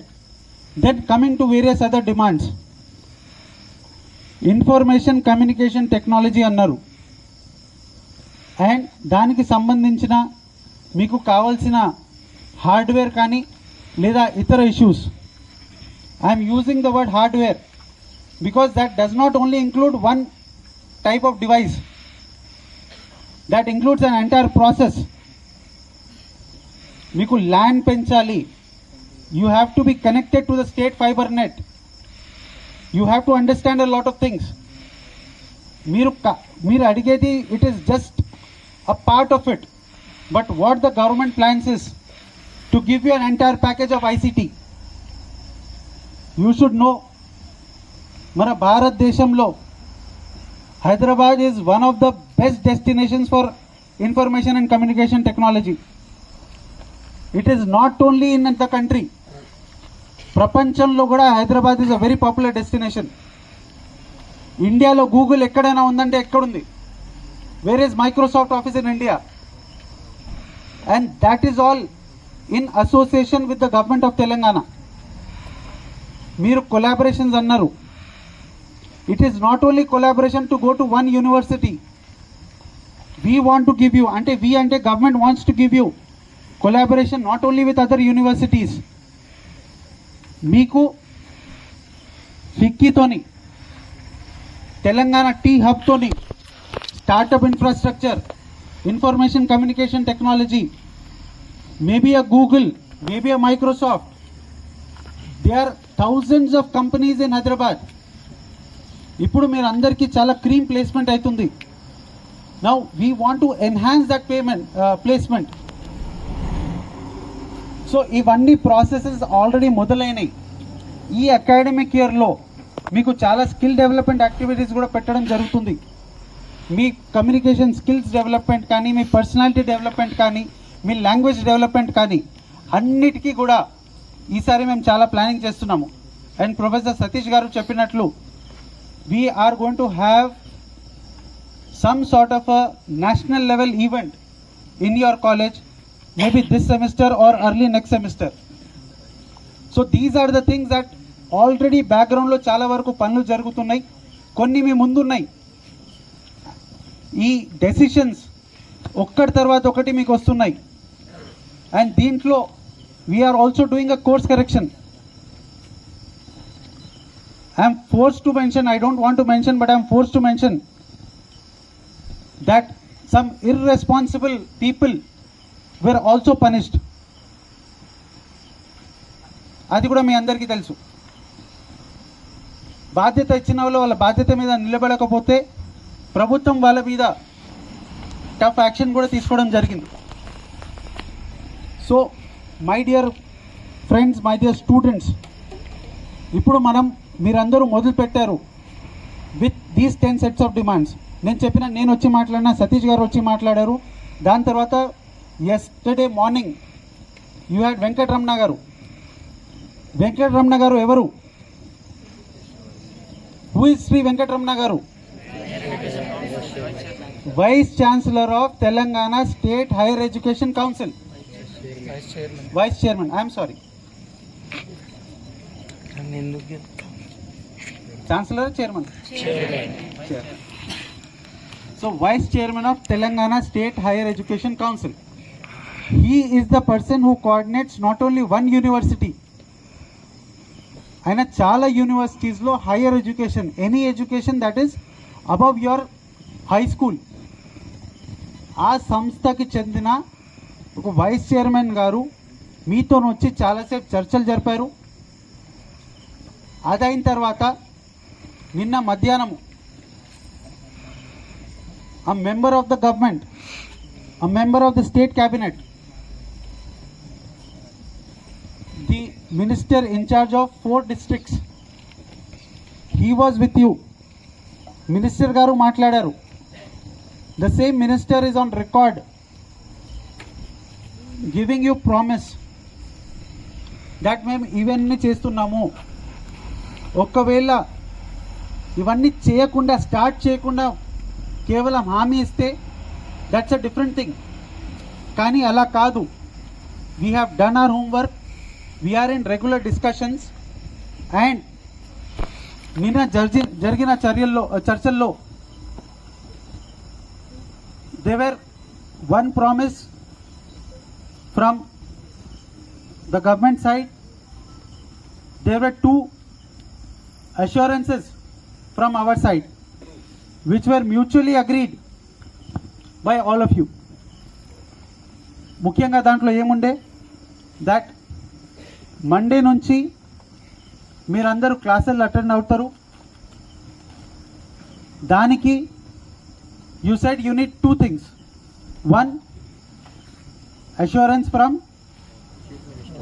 Then coming to various other demands, information communication technology అన్నారు. And దానికి సంబంధించిన మీకు కావాల్సిన హార్డ్వేర్ కానీ లేదా ఇతర issues. I am using the word hardware because that does not only include one type of device, that includes an entire process. Meeku LAN penchali, you have to be connected to the state fiber net, you have to understand a lot of things. Meer adigedi, it is just a part of it, but what the government plans is to give you an entire package of ICT. You should know, మన భారతదేశంలో Hyderabad is one of the best destinations for information and communication technology. It is not only in the country, ప్రపంచంలో కూడా Hyderabad is a very popular destination. ఇండియాలో Google ఎక్కడైనా ఉందంటే ఎక్కడుంది? Where is Microsoft office in India? And that is all in association with the government of Telangana. మీరు collaborations అన్నారు. It is not only collaboration to go to one university. We want to give you, అంటే we అంటే government wants to give you collaboration not only with other universities. మీకు ఫిక్కీతోని, Telangana T హబ్తోని startup infrastructure, information communication technology, maybe a Google, maybe a Microsoft. There are thousands of companies in Hyderabad. ఇప్పుడు మీరు అందరికీ చాలా cream placement అవుతుంది. Now we want to enhance that placement. So ఇవన్నీ processes already మొదలైనవి. ఈ academic ఇయర్లో మీకు చాలా స్కిల్ డెవలప్మెంట్ యాక్టివిటీస్ కూడా పెట్టడం జరుగుతుంది. మీ కమ్యూనికేషన్ స్కిల్స్ డెవలప్మెంట్ కానీ, మీ పర్సనాలిటీ డెవలప్మెంట్ కానీ, మీ లాంగ్వేజ్ డెవలప్మెంట్ కానీ అన్నిటికీ కూడా ఈసారి మేము చాలా ప్లానింగ్ చేస్తున్నాము. అండ్ ప్రొఫెసర్ సతీష్ గారు చెప్పినట్లు we are going to have some sort of a national level event in your college, maybe this semester or early next semester. So these are the things that already background lo chala varaku pannu jarugutunnai, konni మీ ముందున్నాయి. ఈ decisions ఒక్కటి తర్వాత ఒకటి మీకు వస్తున్నాయి. And దీంట్లో we're also doing a course correction. I am forced to mention, I don't want to mention, but I am forced to mention that some irresponsible people were also punished. అది కూడా మీ అందరికీ తెలుసు. బాధ్యత ఇచ్చిన వాళ్ళ బాధ్యత మీద నిలబడకపోతే ప్రభుత్వం వాళ్ళ మీద టఫ్ యాక్షన్ కూడా తీసుకోవడం జరిగింది. So my dear friends, my dear students, ఇప్పుడు మీరందరూ మొదలు పెట్టారు with these 10 sets of demands. నేను వచ్చి మాట్లాడినా, సతీష్ గారు వచ్చి మాట్లాడారు. దాని తర్వాత yesterday morning you had Venkataramana garu. Venkataramana garu ఎవరు? Who is Shri Venkataramana garu? Vice chancellor of Telangana state higher education council, vice chairman. I'm sorry, Chancellor or Chairman? Chairman. So Vice Chairman of Telangana State Higher Education Council. He is the person who coordinates not only one university, aina chala universities lo higher education, any education that is above your high school. ఆ సంస్థకి చెందిన ఒక vice chairman గారు మీతో వచ్చి చాలాసేపు చర్చలు జరిపారు. అదైన తర్వాత నిన్న మధ్యాహ్నం a member of the government, a member of the state cabinet, the minister in charge of 4 districts, he was with you. Minister garu matladaru. The same minister is on record giving you promise that మేము ఇవన్నీ చేస్తున్నాము. ఒకవేళ ఇవన్నీ చేయకుండా, start చేయకుండా కేవలం హామీ ఇస్తే దట్స్ అ డిఫరెంట్ థింగ్. కానీ అలా కాదు. We have done our homework, we're in regular discussions. And నిన్న జరిగిన చర్చల్లో there were one promise from the government side, there were 2 assurances from our side which were mutually agreed by all of you. ముఖ్యంగా దాంట్లో ఏముండే, that Monday నుంచి మీరందరూ క్లాసులు attend అవుతారు. దానికి you said you need 2 things. 1, assurance from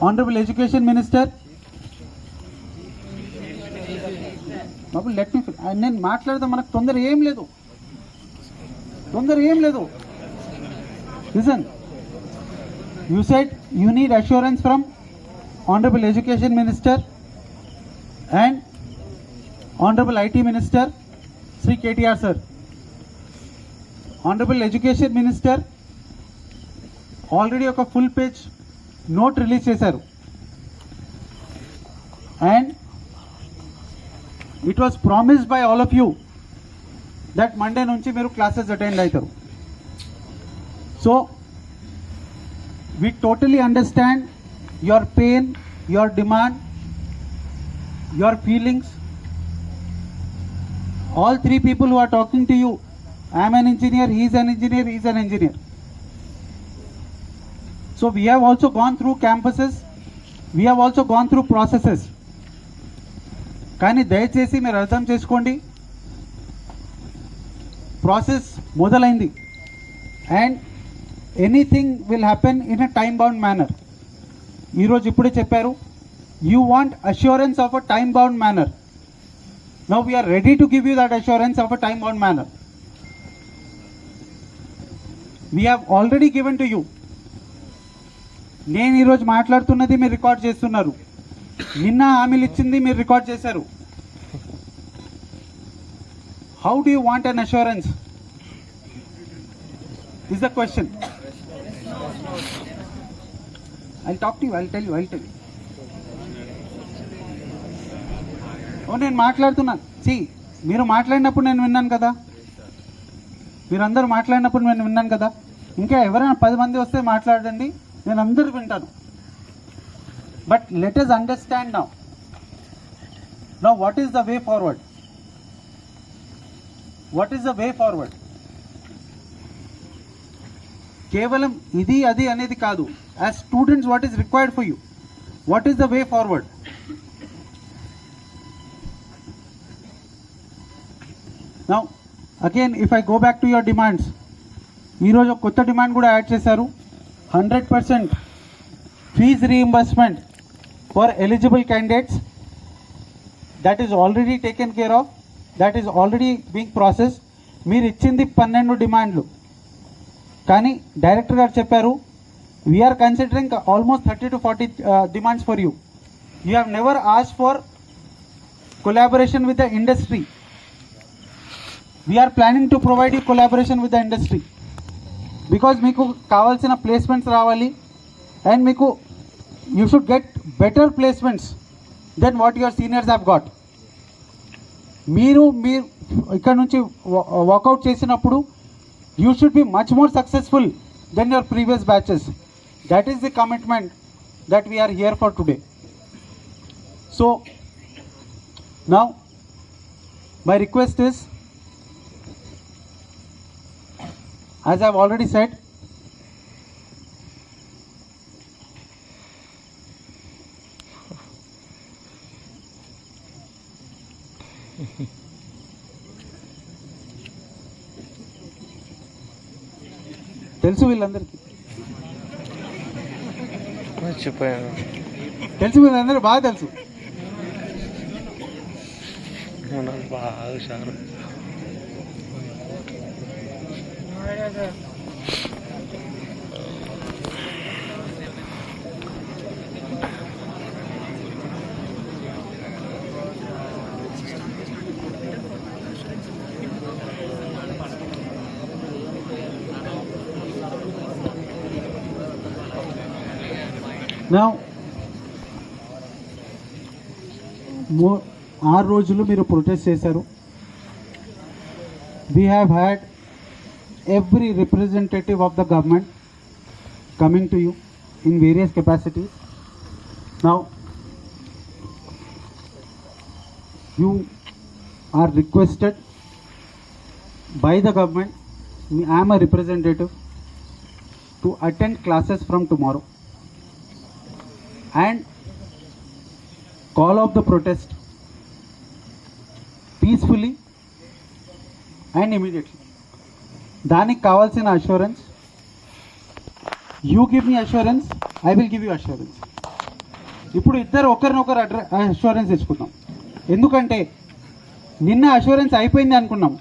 Honorable Education Minister. Babu let me, నేను మాట్లాడదాం, మనకు తొందర ఏం లేదు. Listen, you said you need assurance from Honorable Education Minister and Honorable IT Minister Sri KTR sir. Honorable Education Minister already ఒక full page note release చేశారు. And it was promised by all of you that Monday nunchi meeru classes attend aitaru. So we totally understand your pain, your demand, your feelings. All 3 people who are talking to you I am an engineer, he is an engineer, he is an engineer. So we have also gone through campuses, we have also gone through processes. కానీ దయచేసి మీరు అర్థం చేసుకోండి, process మొదలైంది and anything will happen in a time bound manner. ఈరోజు ఇప్పుడే చెప్పారు, you want assurance of a time bound manner. Now we're ready to give you that assurance of a time bound manner. We have already given to you. నేను ఈరోజు మాట్లాడుతున్నది మీరు record చేస్తున్నారు, నిన్న హామీలు ఇచ్చింది మీరు రికార్డ్ చేశారు. How do you want an assurance is the question. I'll talk to you, I'll tell you. నేను మాట్లాడుతున్నాను. మీరు మాట్లాడినప్పుడు నేను విన్నాను కదా, మీరందరూ మాట్లాడినప్పుడు నేను విన్నాను కదా. ఇంకా ఎవరైనా 10 మంది వస్తే మాట్లాడండి, నేను అందరూ వింటాను. But let us understand now what is the way forward. What is the way forward? కేవలం ఇది అది అనేది కాదు. As students what is required for you, what is the way forward? Now again if I go back to your demands, ఈరోజు ఒక కొత్త demand కూడా add చేశారు. 100% fees reimbursement for eligible candidates. That is already taken care of, that is already being processed. మీరు ఇచ్చింది 12 డిమాండ్లు, కానీ director గారు చెప్పారు we're considering almost 30 to 40 demands for you. You have never ask for collaboration with the industry. We're planning to provide you collaboration with the industry, because మీకు కావాల్సిన placements రావాలి and మీకు you should get better placements then what your seniors have got. మీరు ఇక్కడ నుంచి walk out చేసినప్పుడు you should be much more successful then your previous batches. That is the commitment that we are here for today. So now my request is, as I have already said, తెలుసు వీళ్ళందరికీ, తెలుసు వీళ్ళందరూ బాగా తెలుసు. Now, 6 రోజులు మీరు protest చేశారు. We have had every representative of the government coming to you in various capacities. Now, you are requested by the government, I am a representative, to attend classes from tomorrow and call off the protest peacefully and immediately. దానికి కావాల్సిన assurance, you give me assurance, I will give you assurance. ఇప్పుడు ఇద్దరు ఒకరినొకరు assurance ఇచ్చుకుందాం. ఎందుకంటే నిన్న assurance అయిపోయింది అనుకున్నాం,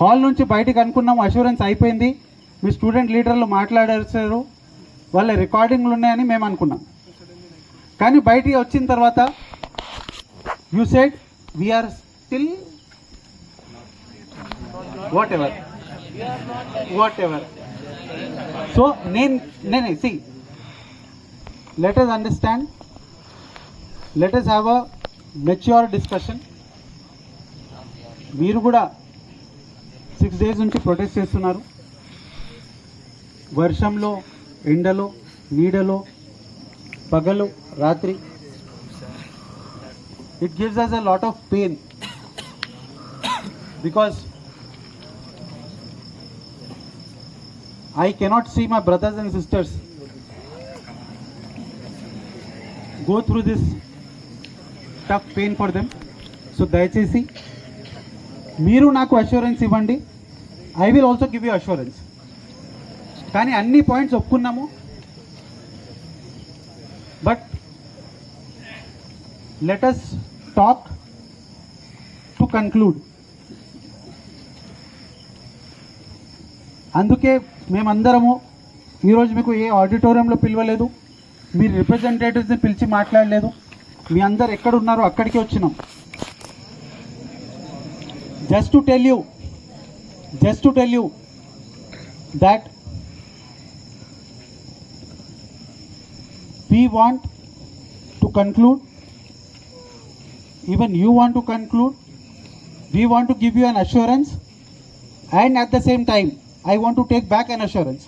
hall నుంచి బయటకు అనుకున్నాం అష్యూరెన్స్ అయిపోయింది, మీ స్టూడెంట్ లీడర్లు మాట్లాడారు, వాళ్ళ రికార్డింగ్లు ఉన్నాయని మేము అనుకున్నాం. కానీ బయటికి వచ్చిన తర్వాత you said we're still whatever. So నేను see, let us understand, let us have a mature discussion. మీరు కూడా 6 days నుంచి ప్రొటెస్ట్ చేస్తున్నారు, వర్షంలో, ఎండలో, నీడలో, పగలు, రాత్రి. It gives us a lot of pain because I cannot see my brothers and sisters go through this tough pain for them. So దయచేసి మీరు నాకు అష్యూరెన్స్ ఇవ్వండి, I will also give you assurance. కానీ అన్ని పాయింట్స్ ఒప్పుకున్నాము, but let us talk to conclude. అందుకే మేమందరము ఈరోజు మీకు ఏ ఆడిటోరియంలో పిలవలేదు, మీ రిప్రజెంటేటివ్స్ని పిలిచి మాట్లాడలేదు, మీ అందరు ఎక్కడ ఉన్నారో అక్కడికి వచ్చినాం. Just to tell you that we want to conclude, even you want to conclude, we want to give you an assurance, and at the same time I want to take back an assurance.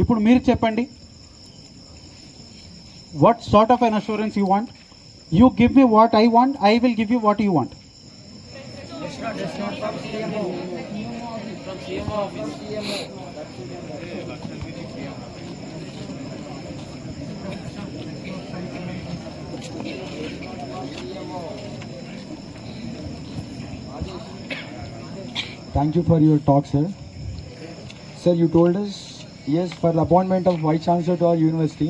ఇప్పుడు మీరు చెప్పండి, what sort of an assurance you want? You give me what I want, I will give you what you want. Thank you for your talk, sir. Sir, you told us, yes, for the appointment of Vice Chancellor to our university,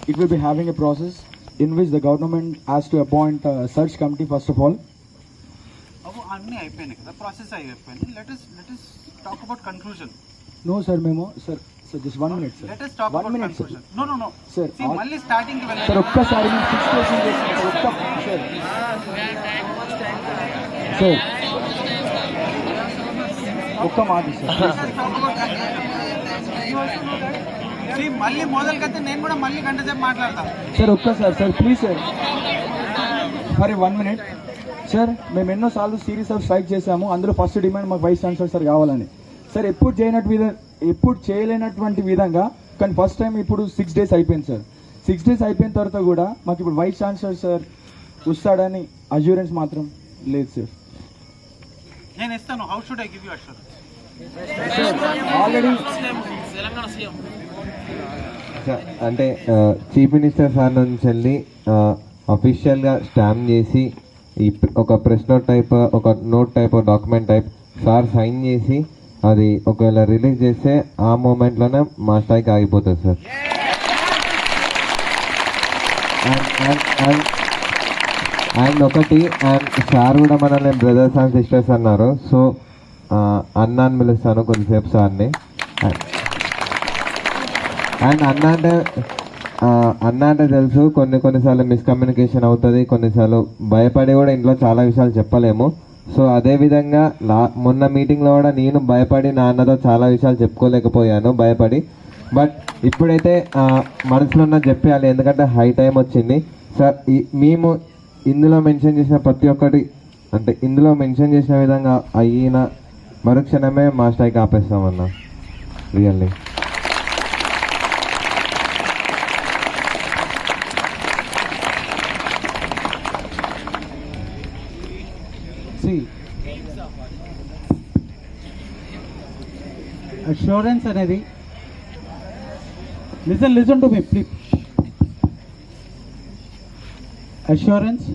it will be having a process in which the government has to appoint a search committee first of all. అన్నీ అయిపోయినాయి కదా, process అయిపోయింది. Let us talk about conclusion. No, sir, memo. Sir, just 1 minute, sir. Let us talk about conclusion. Sir. No. Sir, see, మళ్ళీ starting కి వెళ్ళాలి. Sir, ఒక్కసారి నేను 6 question చేస్తాను. Sir. Sir. ఒక్క మాట, sir. మళ్ళీ మొదలుకైతే నేను కూడా మళ్ళీ గంట సేపు మాట్లాడతాను. సార్ ఒక్కసారి సార్, ప్లీజ్ సార్, మరి 1 minute. సార్, మేము ఎన్నోసార్లు సిరీస్ ఆఫ్ స్ట్రైక్ చేశాము, అందులో ఫస్ట్ డిమాండ్ మాకు వైస్ ఛాన్సలర్ సార్ కావాలని. సార్ ఎప్పుడు చేయలేనటువంటి విధంగా, కానీ ఫస్ట్ టైం ఇప్పుడు 6 days అయిపోయింది సార్. 6 days అయిపోయిన తర్వాత కూడా మాకు ఇప్పుడు వైస్ ఛాన్సలర్ సార్ వస్తాడని అష్యూరెన్స్ మాత్రం లేదు సార్. నేను ఇస్తాను. How should I give you assurance? Already అంటే చీఫ్ మినిస్టర్ సార్ నుంచి వెళ్ళి అఫీషియల్గా స్టాంప్ చేసి ఒక ప్రెస్ నోట్ టైప్, ఒక note type, document type sir sign చేసి అది ఒకవేళ రిలీజ్ చేస్తే ఆ మూమెంట్లోనే మా స్ట్రైక్ ఆగిపోతుంది సార్. అండ్ ఒకటి, అండ్ సార్ కూడా మనల్ని బ్రదర్స్ అండ్ సిస్టర్స్ అన్నారు, సో అన్న అని పిలుస్తాను కొద్దిసేపు సార్ని. అండ్ అన్న అంటే తెలుసు, కొన్నిసార్లు మిస్కమ్యూనికేషన్ అవుతుంది, కొన్నిసార్లు భయపడి కూడా ఇంట్లో చాలా విషయాలు చెప్పలేము. సో అదేవిధంగా మొన్న మీటింగ్లో కూడా నేను భయపడి నా అన్నతో చాలా విషయాలు చెప్పుకోలేకపోయాను, భయపడి. బట్ ఇప్పుడైతే మనసులో ఉన్న చెప్పేయాలి, ఎందుకంటే హై టైం వచ్చింది సార్. మేము ఇందులో మెన్షన్ చేసిన ప్రతి ఒక్కటి, అంటే ఇందులో మెన్షన్ చేసిన విధంగా అయిన మరుక్షణమే మా స్ట్రైక్ ఆపేస్తామన్నా, రియల్లీ. అష్యూరెన్స్ అనేది, listen to me please. Assurance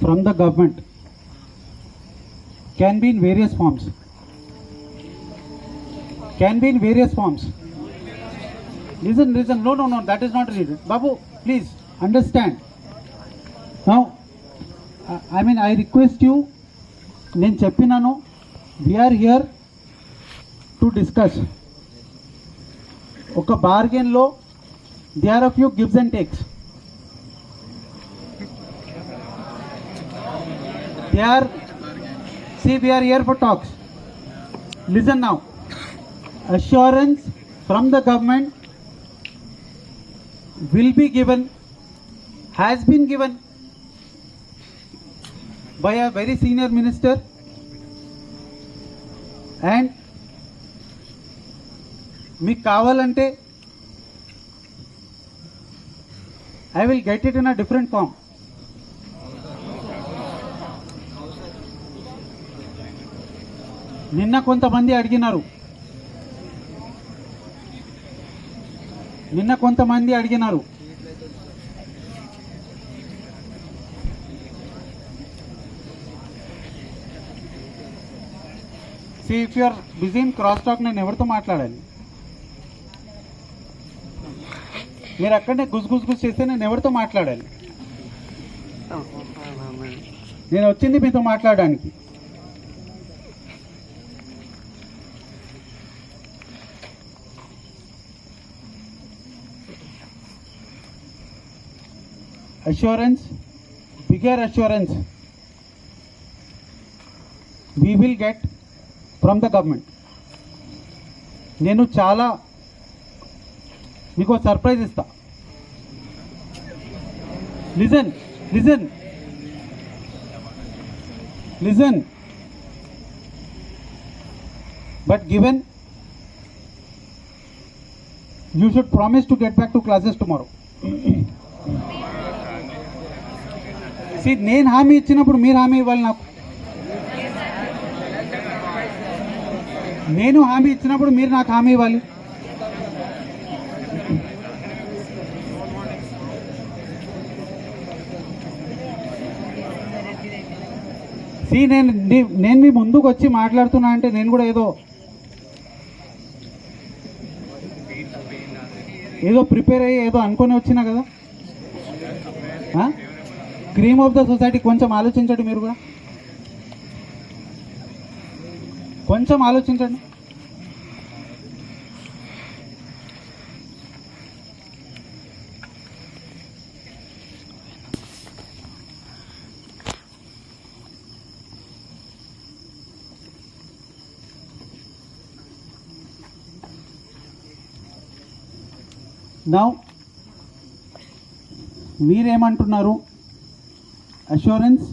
from the government can be in various forms. Listen, no, that is not needed. Babu, please understand. Now, I request you, నేను చెప్పినాను, we are here to discuss. ఒక బార్గెన్లో there are a few gives and takes. We are here for talks. Listen now. Assurance from the government will be given, has been given by a very senior minister, and మీకు కావాలంటే I will get it in a different form. నిన్న కొంతమంది అడిగినారు See, if you are busy in crosstalk, నేను ఎవరితో మాట్లాడాలి? మీరు అక్కడనే గుస్ చేస్తే నేను ఎవరితో మాట్లాడాలి? నేను వచ్చింది మీతో మాట్లాడడానికి. Assurance, bigger assurance we will get from the government. నేను చాలా మీకు సర్ప్రైజ్ ఇస్తా. Listen but given you should promise to get back to classes tomorrow. See, నేను హామీ ఇచ్చినప్పుడు మీరు హామీ ఇవ్వాలి నాకు. నేను హామీ ఇచ్చినప్పుడు మీరు నాకు హామీ ఇవ్వాలి. See, నేను మీ ముందుకు వచ్చి మాట్లాడుతున్నా అంటే నేను కూడా ఏదో ప్రిపేర్ అయ్యి ఏదో అనుకొని వచ్చినా కదా. క్రీమ్ ఆఫ్ ద సొసైటీ కొంచెం ఆలోచించండి. మీరు కూడా కొంచెం ఆలోచించండి. నౌ మీరేమంటున్నారు? అష్యూరెన్స్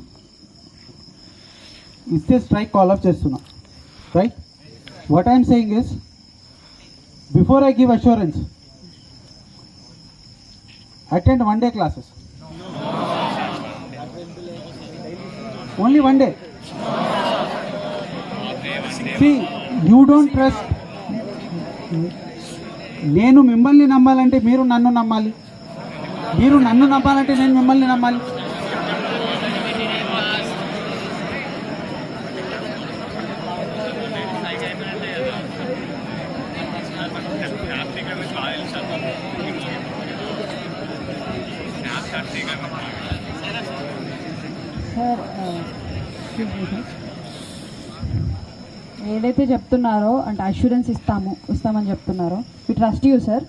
ఇస్తే స్ట్రైక్ కాల్ ఆఫ్ చేస్తున్నా, right? What I'm saying is, before I give assurance, attend 1 day classes. Only 1 day. See, you don't trust. నేను మిమ్మల్ని నమ్మాలంటే మీరు నన్ను నమ్మాలి, మీరు నన్ను నమ్మాలంటే నేను మిమ్మల్ని నమ్మాలి. సార్, ఏదైతే చెప్తున్నారో అంటే అష్యూరెన్స్ ఇస్తామని చెప్తున్నారో, we trust you sir.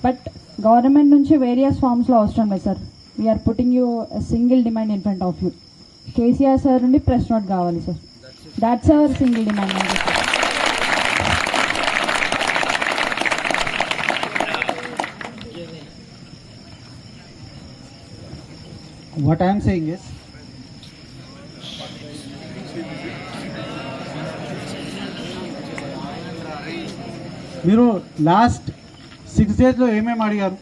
But government నుంచి వేరియస్ ఫార్మ్స్లో అవసరం లేదు sir. We're putting you single demand in front of you. KCR sir నుండి ప్రెస్ నోట్ కావాలి sir. That's our single demand. What I am saying is, మీరు last 6 daysలో ఏమేమి అడిగారు?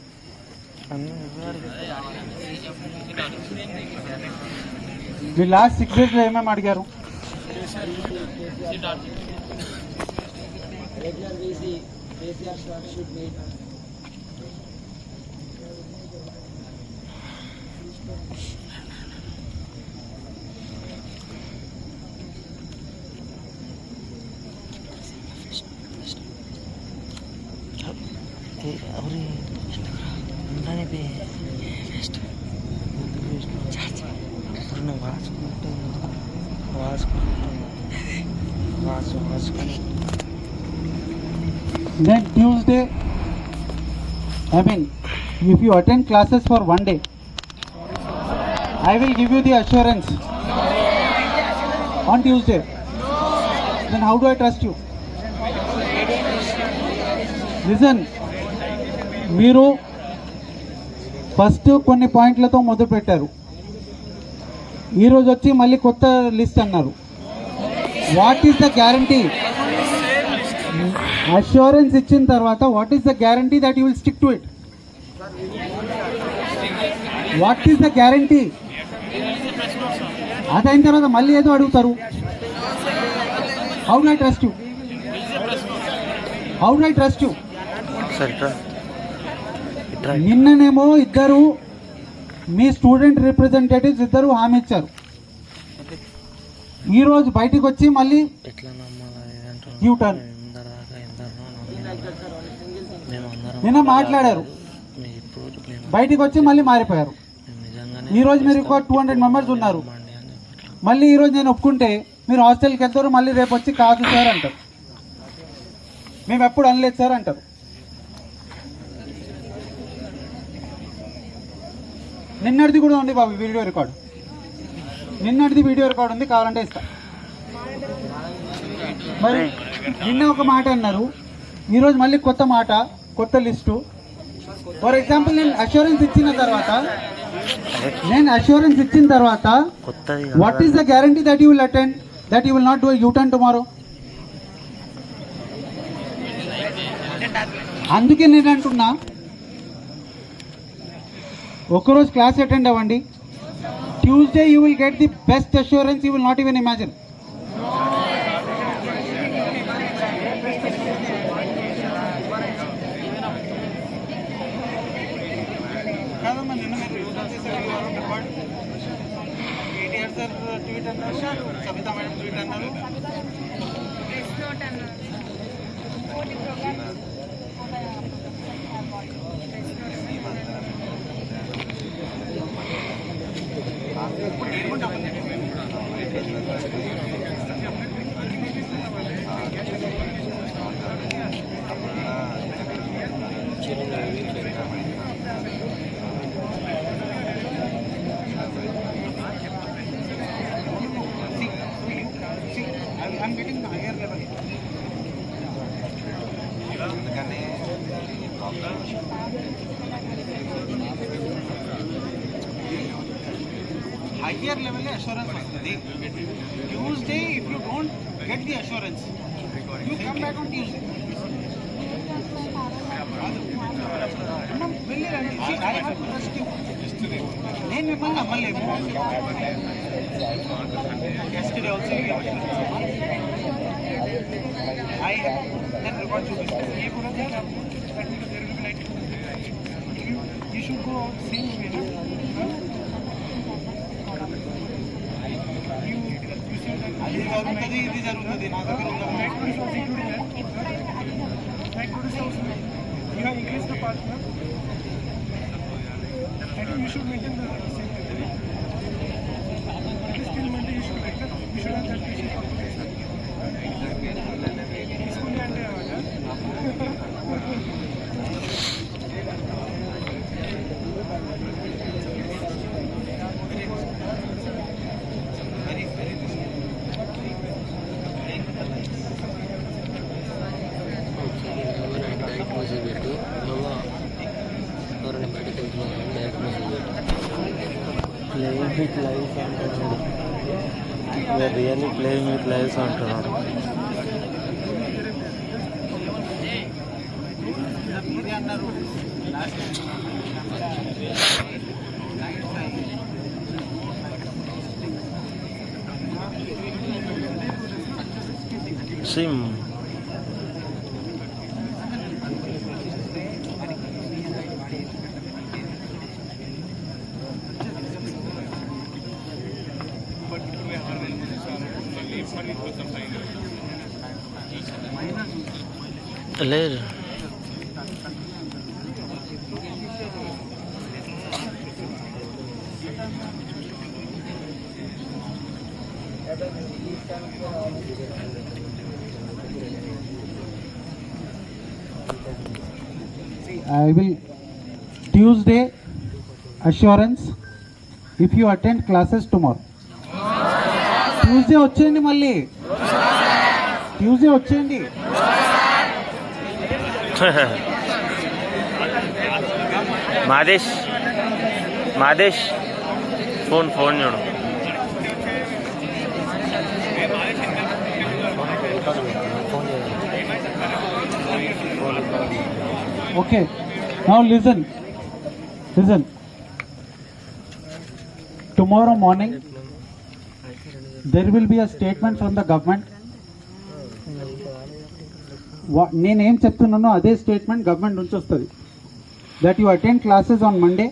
మీరు లాస్ట్ 6 daysలో ఏమేమి అడిగారు? Then Tuesday, I mean, if you attend classes for 1 day, I will give you the assurance on Tuesday. Then how do I trust you? Listen, మీరు first కొన్ని పాయింట్లతో మొదలు పెట్టారు, ఈరోజు వచ్చి మళ్ళీ కొత్త లిస్ట్ అన్నారు. What is the guarantee? Assurance ఇచ్చిన తర్వాత what is the guarantee that you will stick to it? What is the guarantee? అదైన తర్వాత మళ్ళీ ఏదో అడుగుతారు. How do I trust you? How do I trust you? నిన్ననేమో ఇద్దరు మీ స్టూడెంట్ రిప్రజెంటేటివ్స్ ఇద్దరు హామీ ఇచ్చారు. ఈరోజు బయటికి వచ్చి మళ్ళీ యూటర్న్ నిన్న మాట్లాడారు, బయటికి వచ్చి మళ్ళీ మారిపోయారు. ఈరోజు మీరు 200 మెంబర్స్ ఉన్నారు, మళ్ళీ ఈరోజు నేను ఒప్పుకుంటే మీరు హాస్టల్కి వెళ్తారు, మళ్ళీ రేపు వచ్చి కాదు సార్ అంటారు, మేము ఎప్పుడు అనలేదు సార్ అంటారు. నిన్నటిది కూడా ఉంది బాబు వీడియో రికార్డు, నిన్నటిది వీడియో రికార్డు ఉంది, కావాలంటే ఇస్తా. మరి నిన్న ఒక మాట అన్నారు, ఈరోజు మళ్ళీ కొత్త మాట, కొత్త లిస్టు. ఫర్ ఎగ్జాంపుల్ నేను అష్యూరెన్స్ ఇచ్చిన తర్వాత what is the guarantee that you will attend, that you will not do you turn tomorrow? అందుకే నేను అంటున్నా, ఒకరోజు క్లాస్ అటెండ్ అవ్వండి, Tuesday you will get the best assurance you will not even imagine. I'm getting the higher level. Higher level assurance వస్తుంది. Tuesday, if you don't get the assurance, you come back on Tuesday. I have to trust you. నేను మిమ్మల్ని నమ్మలేము. Yesterday also you have I then record to this. ये पूरा दिन आप there will be like you should go out same way. You see that అది జరుగుతుంది ఇది జరుగుతుంది నా దగ్గర ఉన్న you have increased the partner. I think you should maintain the same thing. At least till Monday you should maintain. You should have that patient for today, sir. Peacefully and playing with lives అంటున్నాడు. We are really playing with lives అంటున్నాడు. Sim. లేదు I will Tuesday assurance if you attend classes tomorrow. Tuesday వచ్చేయండి, మళ్ళీ Tuesday వచ్చేయండి. Madesh phone చూడు. Okay, now listen. Tomorrow morning there will be a statement from the government నేనేం చెప్తున్నానో అదే statement government నుంచి వస్తుంది. That you attend classes on Monday,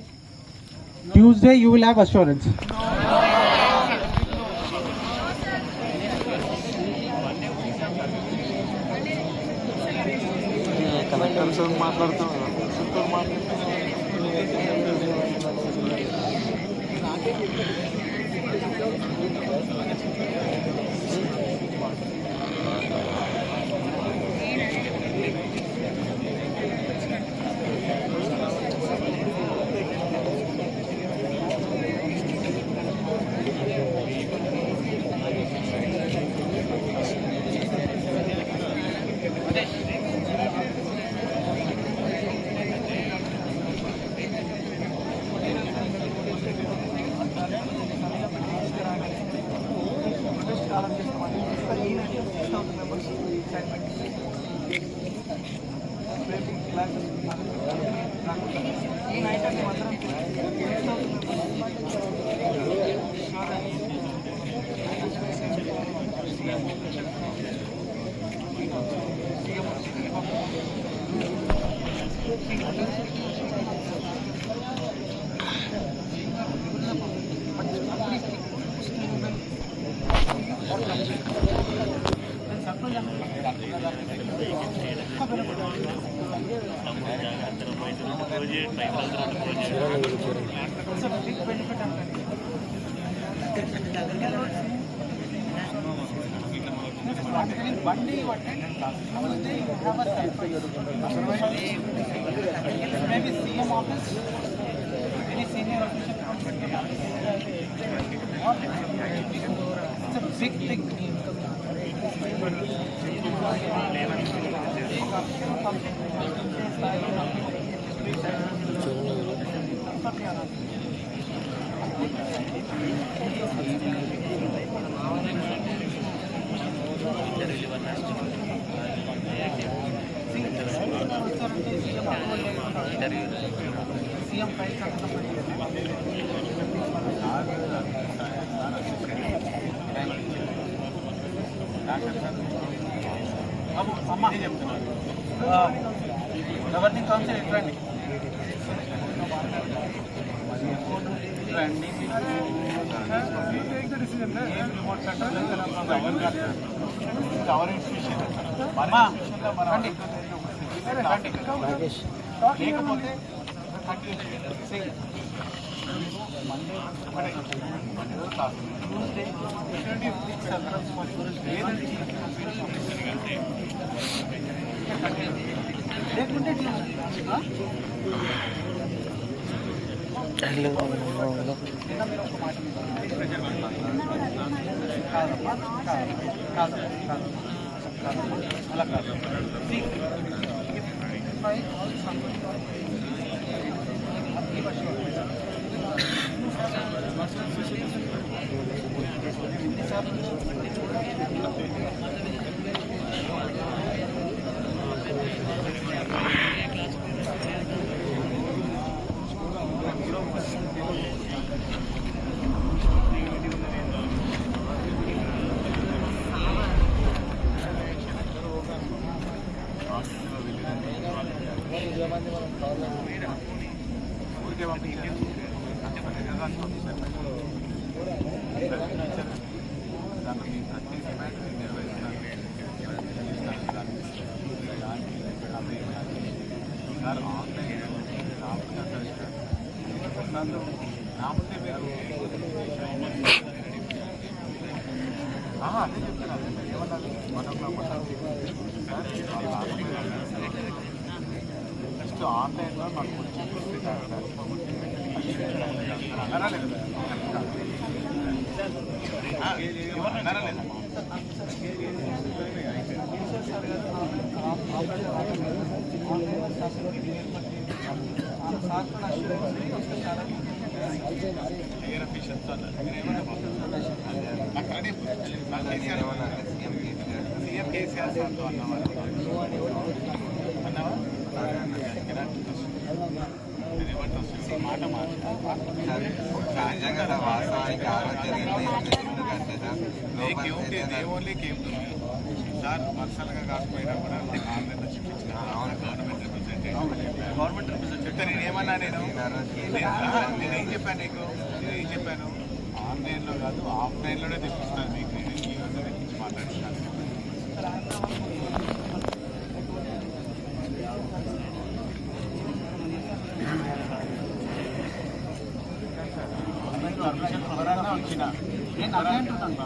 Tuesday you will have assurance. Collector మాట్లాడుతున్నాను. Maybe CM office, any senior official. It's a big thing. CM files governing council ఎట్లండి రండి our institution లేకపోతే లేకుంటే అలా కాదు. నెక్స్ట్ ఆన్లైన్లో మాకు సీఎం కేసీఆర్ సార్తో అన్నమాట అన్నావా మాట ఓన్లీ కేమ్ సార్ పర్సనల్గా కాకపోయినా కూడా ఆన్లైన్లో చూపించిన గవర్నమెంట్ రిప్రజెంటేటివ్ నేను ఏమన్నా నేనేం చెప్పాను నీకు నేనేం చెప్పాను ఆన్లైన్లో కాదు ఆఫ్లైన్లోనే తెప్పిస్తాను మీకు నేను ఈ రోజు తెప్పించి మాట్లాడిస్తాను. ఎవరన్నా వచ్చిన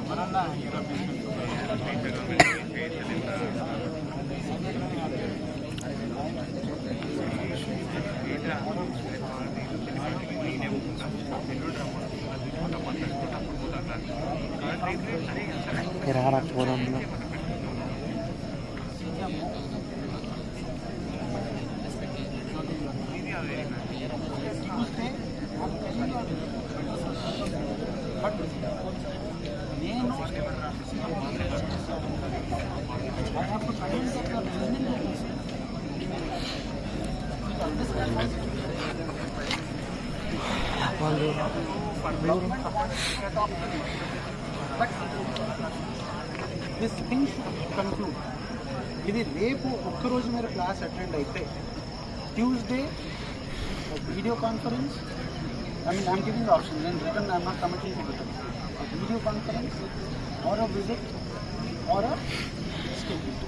ఎవరన్నా హీరో రాకపోవడంలో దిస్ థింగ్ షుడ్ కన్క్లూడ్. ఇది రేపు ఒక్కరోజు మీరు క్లాస్ అటెండ్ అయితే Tuesday video conference, I'm giving option, నేను return I'm not committing to return, video conference or a visit or a escaping.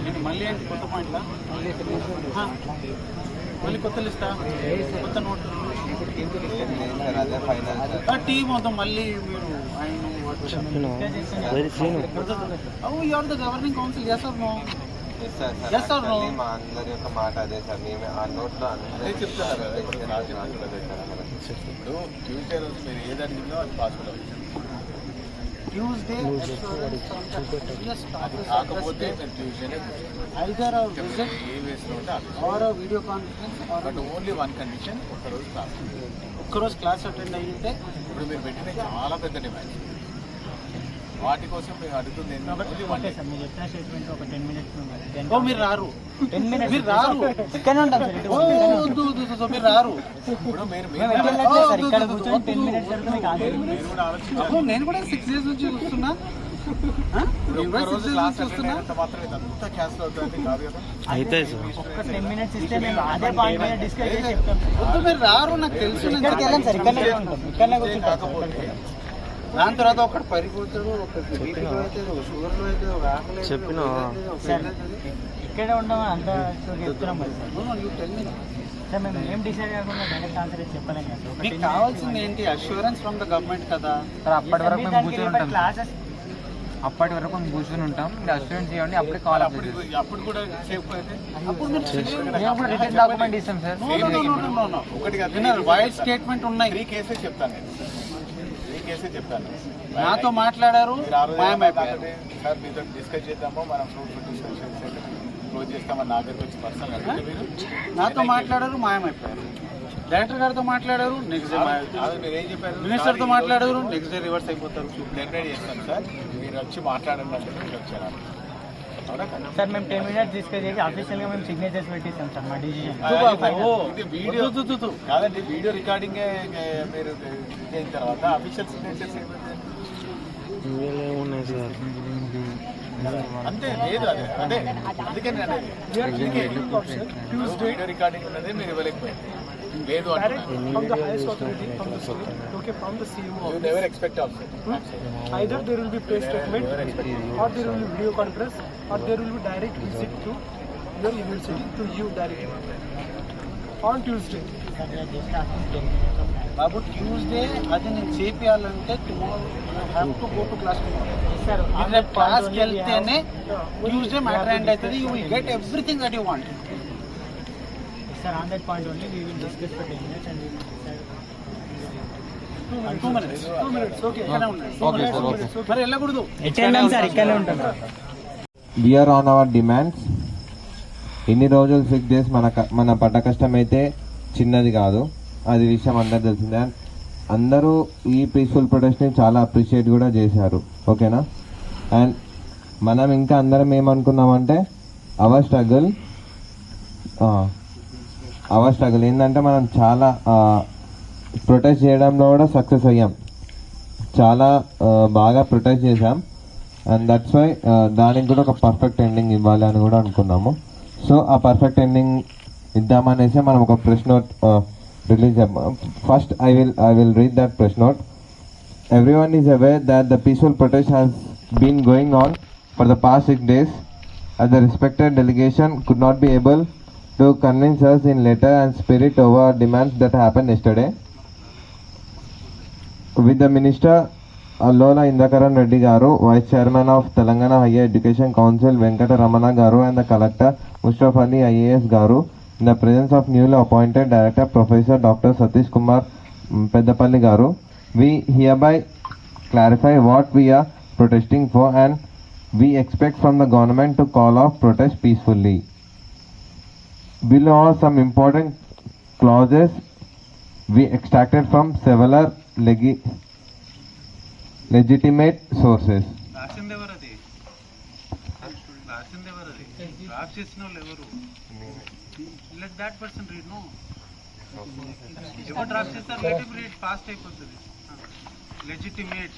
నేను మళ్ళీ ఏంటి కొత్త పాయింట్లా మళ్ళీ కొత్త లిస్టా కొత్త నోట్ టీమ్ మొత్తం మళ్ళీ మీరు you're the governing council yes or no? Yes or no? మా అందరి యొక్క మాట అదే సార్, మేము ఆ నోట్లో అందరూ చెప్తారు. ఇప్పుడు ట్యూస్డే రోజు మీరు ఏది అడిగిందో అది పాసిబుల్ అవుతుంది. ట్యూస్డే కాకపోతే ట్యూస్డే ఐదర్ విజిట్ ఏ వేస్లో ఉంటే or video conference but only one condition, ఒక్కరోజు క్లాస్. ఒక్కరోజు క్లాస్ అటెండ్ అయితే ఇప్పుడు మీరు పెట్టిన చాలా పెద్ద డిమాండ్, వాటి కోసం మేము అడుగుతుంది మీరు రారు, మీరు రారు, మీరు రారు. ఇప్పుడు నేను కూడా 6 days నుంచి చూస్తున్నా, మాత్రం ఇదంతా క్యాన్సిల్ అవుతుంది కాదు కదా. అయితే మీరు రారు, నాకు తెలుసు. కాకపోతే దాని తర్వాత ఒకటి పరిపోతాడు, ఒకటి షుగర్లో అయితే చెప్పిన ఇక్కడే ఉండమని అంత చెప్తున్నాం మరి సార్. మేము ఏం డిసైడ్ కాకుండా డైరెక్ట్ ఆన్సర్ చెప్పలేం కదా. మీకు కావాల్సింది ఏంటి? అష్యూరెన్స్ ఫ్రమ్ ద గవర్నమెంట్ కదా. అప్పటి వరకు మేము కూర్చొని ఉంటాం, అప్పటి వరకు మేము కూర్చొని ఉంటాం. మీరు అష్యూరెన్స్ ఇవ్వండి, అప్పుడే కాల్ అప్పుడు కూడా సేఫ్ అయితే అప్పుడు మీరు రిటర్న్ డాక్యుమెంట్ ఇస్తాం సార్. ఒకటి వైడ్ స్టేట్మెంట్ ఉన్నాయి. 3 కేసెస్ చెప్తాను నేను, 3 కేసెస్ చెప్తాను. నాతో మాట్లాడారు, సార్ మీతో డిస్కస్ చేద్దాము, మనం ఫ్రూట్ఫుల్ డిస్కషన్ క్లోజ్ చేస్తామని నా దగ్గర వచ్చి పర్సనల్ అడిగితే మీరు నాతో మాట్లాడారు, మాయమైపోయారు. డైరెక్టర్ గారితో మాట్లాడారు, నెక్స్ట్ డే మీరు ఏం చెప్పారు? మినిస్టర్తో మాట్లాడారు, నెక్స్ట్ డే రివర్స్ అయిపోతారు. టెర్మినేట్ చేస్తాను సార్, మీరు వచ్చి మాట్లాడండి అంటే మీరు వచ్చారు. సార్ మేము 10 minutes డిస్కస్ చేసి అఫీషియల్గా మేము సిగ్నేచర్స్ పెట్టిస్తాం సార్ మా డిసిజన్. ఇది వీడియో కాదండి, వీడియో రికార్డింగ్ మీరు అయిన తర్వాత అఫీషియల్ సిగ్నేచర్స్ ఉన్నాయి సార్. అంతే లేదు, అదే అదే అందుకని వీడియో రికార్డింగ్ ఉన్నది మీరు ఇవ్వలేకపోయింది లేదు అంటే never expect also. Either there will be press statement, or there will be video conference, or there will be direct visit to your university to you directly on Tuesday. బాబు Tuesday అది నేను చేపియాలంటే tomorrow have to go to class tomorrow. రేపు క్లాస్కి వెళ్తేనే Tuesday matter end అవుతుంది. You will get everything that you want. Sir on that point only we will discuss for 10 minutes and we will decide. 2 minutes. Okay, ఇక్కడే ఉన్నాయి. మరి వెళ్ళకూడదు. Sir ఇక్కడే ఉంటాం. We're on our demands. ఇన్ని రోజులు 6 days మన పడ్డ కష్టం అయితే చిన్నది కాదు, అది విషయం అందరు తెలిసిందే. అండ్ అందరూ ఈ పీస్ఫుల్ ప్రొటెస్ట్ని చాలా అప్రిషియేట్ కూడా చేశారు, ఓకేనా. అండ్ మనం ఇంకా అందరం ఏమనుకున్నామంటే అవర్ స్ట్రగుల్ ఏంటంటే మనం చాలా ప్రొటెస్ట్ చేయడంలో కూడా సక్సెస్ అయ్యాం. చాలా బాగా ప్రొటెస్ట్ చేసాం. అండ్ దట్స్ వై దానికి కూడా ఒక పర్ఫెక్ట్ ఎండింగ్ ఇవ్వాలి అని కూడా అనుకున్నాము. సో ఆ పర్ఫెక్ట్ ఎండింగ్ ఇద్దామనేసి మనం ఒక ప్రెస్ నోట్ రిలీజ్ చేద్దాం. First I will read that press note. Everyone is aware that the peaceful protest has been going on for the past 6 days, as the respected delegation could not be able to convince us in letter and spirit over demands that happened yesterday. With the Minister Allola Indakaran Reddy Garu, Vice Chairman of Telangana Higher Education Council Venkata Ramana Garu, and the Collector Mustafa Ali IAS Garu, in the presence of newly appointed Director Professor Dr. Satish Kumar Peddapalli Garu, we hereby clarify what we are protesting for, and we expect from the government to call off protest peacefully. Below are some important clauses we extracted from several legitimate sources. Let that person read, no? Ever draft చేస్తారు, let him read, fast అయిపోతుంది. Legitimate.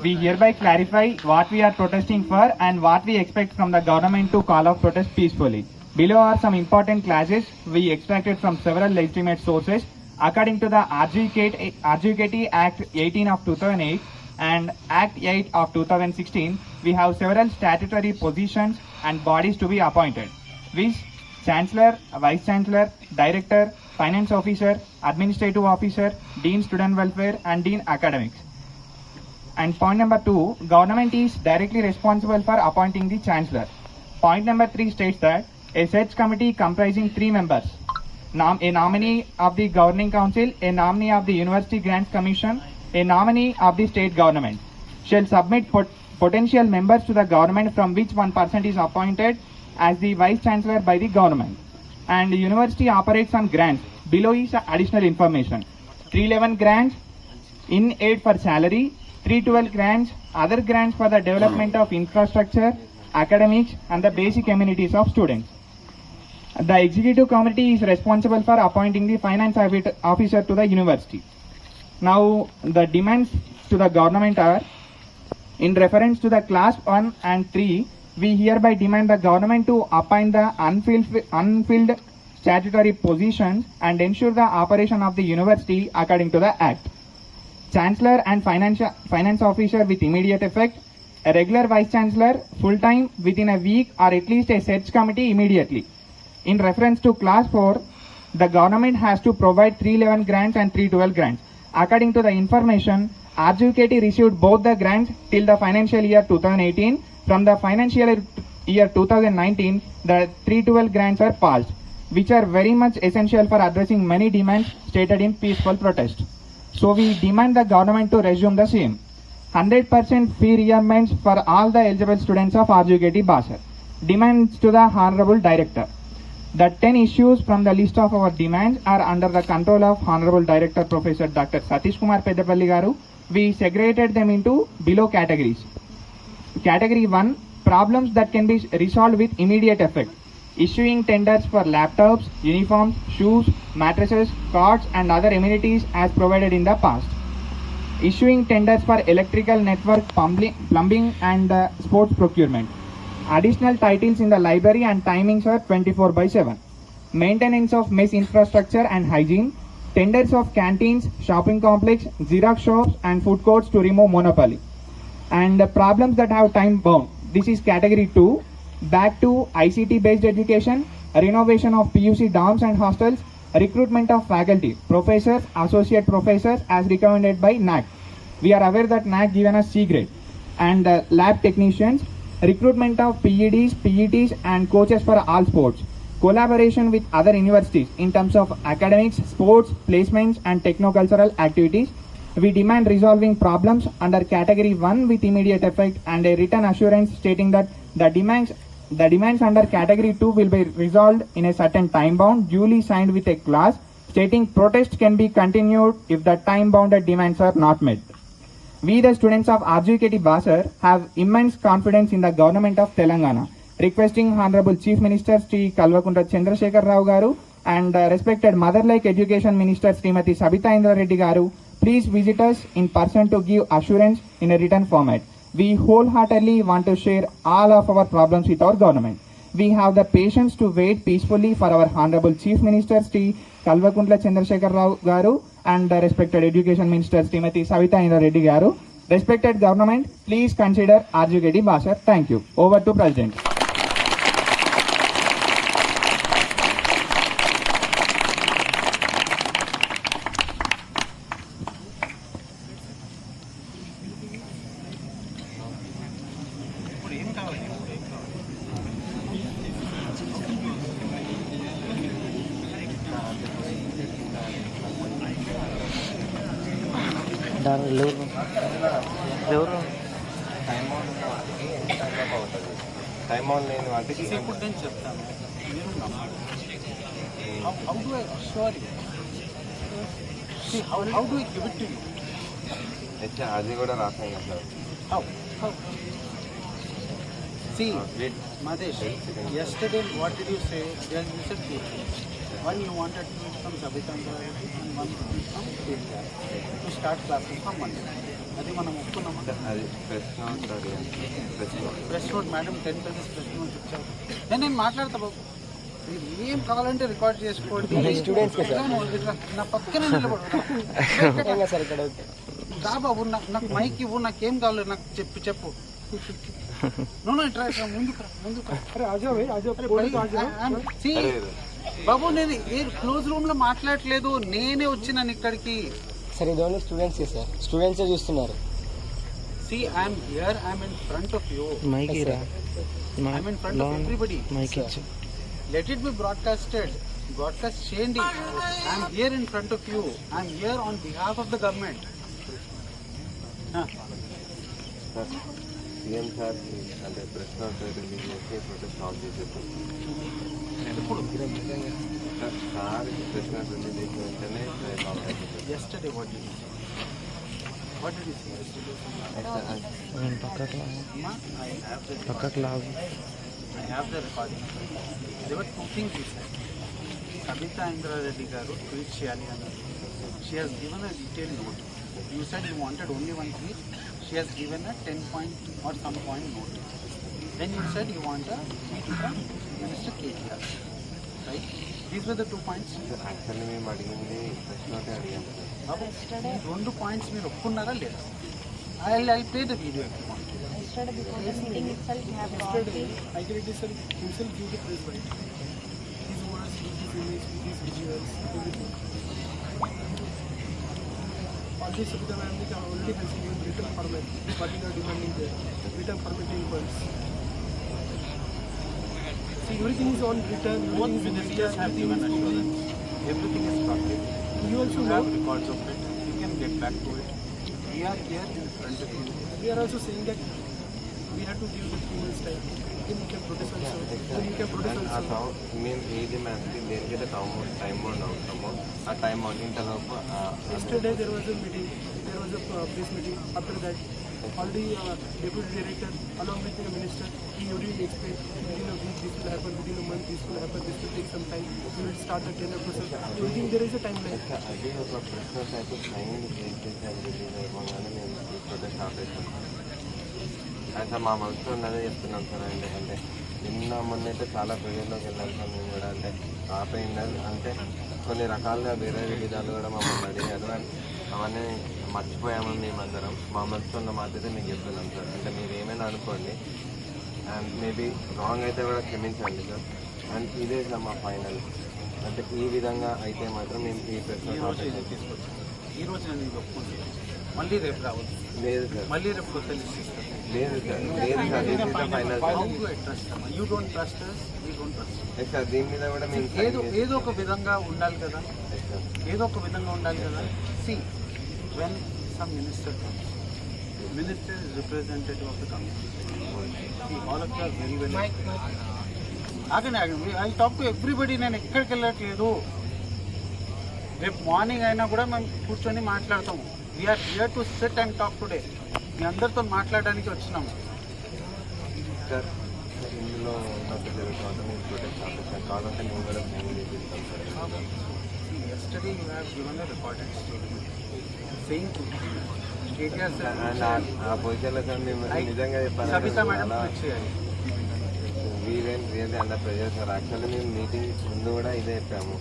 We hereby clarify what we are protesting for and what we expect from the government to call off protest peacefully. Below are some important clauses we extracted from several legitimate sources. According to the RGUkt Act 18 of 2008 and Act 8 of 2016, we have several statutory positions and bodies to be appointed, which Chancellor, Vice Chancellor, Director, Finance Officer, Administrative Officer, Dean Student Welfare, and Dean Academics. And point number 2, government is directly responsible for appointing the Chancellor. Point number 3 states that a search committee comprising 3 members, a nominee of the Governing Council, a nominee of the University Grants Commission, a nominee of the state government, shall submit potential members to the government, from which one person is appointed as the Vice Chancellor by the government. And the university operates on grants. Below is additional information. 311 grants in aid for salary, 312 grants, other grants for the development of infrastructure, academics, and the basic amenities of students. The executive committee is responsible for appointing the finance officer to the university. Now, the demands to the government are, in reference to the class 1 and 3, we hereby demand the government to appoint the unfilled statutory positions and ensure the operation of the university according to the Act. Chancellor and finance officer with immediate effect, a regular Vice Chancellor full-time within a week, or at least a search committee immediately. In reference to class 4, the government has to provide 311 grants and 312 grants. According to the information, RGUkt received both the grants till the financial year 2018. From the financial year 2019, the 312 grants are passed, which are very much essential for addressing many demands stated in peaceful protest. So we demand the government to resume the same. 100% fee reimbursements for all the eligible students of Rgukt Basar. Demands to the Honorable Director. The 10 issues from the list of our demands are under the control of Honorable Director Professor Dr. Satish Kumar Peddapalli Garu. We segregated them into below categories. Category 1, problems that can be resolved with immediate effect. Issuing tenders for laptops, uniforms, shoes, mattresses, cots, and other amenities as provided in the past. Issuing tenders for electrical network, plumbing, and sports procurement. Additional titles in the library and timings are 24/7. Maintenance of mess infrastructure and hygiene. Tenders of canteens, shopping complex, Xerox shops, and food courts to remove monopoly. And problems that have time bound. This is category 2. Back to ICT based education, renovation of PUC dorms and hostels, recruitment of faculty, professors, associate professors as recommended by NAC. We are aware that NAC given us C grade. And lab technicians, recruitment of PEDs, PETs, and coaches for all sports. Collaboration with other universities in terms of academics, sports, placements, and techno-cultural activities. We demand resolving problems under category 1 with immediate effect, and a written assurance stating that the demands under category 2 will be resolved in a certain time bound, duly signed with a clause stating protest can be continued if the time bounded demands are not met. We, the students of Rgukt Basar, have immense confidence in the government of Telangana requesting Honorable Chief Minister Sri Kalvakuntra Chandrasekhar Rao Garu and respected Mother Like Education Minister Srimati Sabita Indra Reddy Garu, please visit us in person to give assurance in a written format. We wholeheartedly want to share all of our problems with our government. We have the patience to wait peacefully for our Honorable Chief Minister Sri Kalvakuntra Chandrasekhar Rao Garu and respected Education Minister Srimati Sabita Indra Reddy Garu. Respected government, please consider Rgukt Basar. Thank you. Over to President. Time on లేని వాటికి ఇప్పుడు నేను చెప్తాను, మీరు నమ్మండి. How do I assure you? See, how do I give it to you? అది కూడా రాసాం కదా sir. How? See, Madesh, yesterday what did you say? Then you said two things. One, you wanted to from Sabita Indra Reddy and one from India to start classes from Monday. అది మనం ఒప్పుకున్నామా? అది press note madam 10 pages press note ఇచ్చారు. నేను మాట్లాడతా బాబు, మీరు ఏం కావాలంటే record చేసుకోండి. స్టూడెంట్స్ నా పక్కనే నిలబడు రా బాబు, నాకు మైక్ ఇవ్వు, నాకేం కావాలి నాకు చెప్పు. బాబు నేను ఏ క్లోజ్ రూమ్ లో మాట్లాడలేదు, నేనే వచ్చినాను ఇక్కడికి. సరే ఇది ఓన్లీ స్టూడెంట్స్ సార్, స్టూడెంట్స్ చూస్తున్నారు. See, I am here, I am in front of you. I am in front of everybody. Let it be broadcasted. Broadcast చేయండి. I am here in front of you. I am here on behalf of the government. CM sir అంటే press note release చేసి protest of చేసేసారు sir. Press note release చేసిన వెంటనే Yesterday what did you say? What did you say yesterday? I have the recording. There were two things you said. Sabita Indra Reddy Garu tweet cheyali annaru. She has given a detailed note. You said you wanted only one tweet. She has given a 10 point or some point note. Then you said you want a tweet from Minister KTR. Right? These were the 2 points. Actually మేము అడిగింది press నోటే అడిగాము sir. బాబు ఈ 2 points మీరు ఒప్పుకున్నారా లేదా? I'll play the video if you want. Yesterday before the meeting itself, we have got the IIT sir himself gave the press right. His words, his image, his visuals, everything. Already Sabita ma'am already has given written permit. What you are demanding there? Written permitting funds. See, everything is on written. Both ministers have given assurance. Everything is public. You also have know. records of it. You can get back to it. We are here in front of you. We are also saying that we have to give the 3 months time. Then we can protest also. Then we can protest ఆ also. మేము ఏది మ్యాథ్కి దేనికైతే time bound అవుతామో ఆ time bound లోపు Yesterday there was a meeting. There was a press meeting. After that, already deputy director along with the minister, he already explained within a week this will happen, within a month this will happen, this will take some time. We will start the tender process. Everything there is a timeline. అది ఒక press అయితే sign చేసి release అయిపోగానే మేము protest ఆపేస్తాం. అయితే మా మనసులో ఉన్నదే చెప్తున్నాం సార్. అంటే నిన్న మొన్న అయితే చాలా ప్రజల్లోకి వెళ్ళాలి సార్. మేము కూడా అంటే ఆపేయిందని అంటే కొన్ని రకాలుగా వేరే విధాలు కూడా మమ్మల్ని అడిగారు. అవన్నీ మర్చిపోయాము మేమందరం. మా మనసులో ఉన్న మాట అయితే మీకు చెప్తున్నాం సార్. అంటే మీరు ఏమైనా అనుకోండి అండ్ మేబీ రాంగ్ అయితే కూడా క్షమించండి సార్. అండ్ ఇదే సార్ మా ఫైనల్. అంటే ఈ విధంగా అయితే మాత్రం మేము ఈ ప్రశ్న తీసుకొచ్చాను. ఈ రోజు నేను ఇది ఒప్పుకుంటాను. మళ్ళీ రేపు రావచ్చు. లేదు సార్. మళ్ళీ రేపు కొత్త లిస్ట్ ఇస్తాను. లేదు సార్. లేదు sir. This is the final. How do I trust them? You don't trust us, we don't trust you. Sir దీని మీద కూడా మేము ఏదో ఒక విధంగా ఉండాలి కదా. ఏదో ఒక విధంగా ఉండాలి కదా. See, when some minister comes, minister is representative of the country. See, all of you are very well. ఆగండి. I'll talk to everybody. నేను ఎక్కడికి వెళ్ళట్లేదు. రేపు మార్నింగ్ అయినా కూడా మేము కూర్చొని మాట్లాడతాము. We're here to sit and talk today. మీ అందరితో మాట్లాడడానికి వచ్చినాము. సార్ ఇందులో ఉన్నట్టు జరుగుతుంది మీరు ప్రొటెక్ట్ ఆపేసాను కావాలంటే మేము కూడా ఫోన్ చేపిస్తాం sir. Yesterday you have given a recorded statement saying to KTR sir and ఆ పొజిషన్లో సార్ మేము నిజంగా Sabita madam చెప్పాను quit చేయాలి. We want really under pressure sir. Actually మేము మీటింగ్ ముందు కూడా ఇదే చెప్పాము,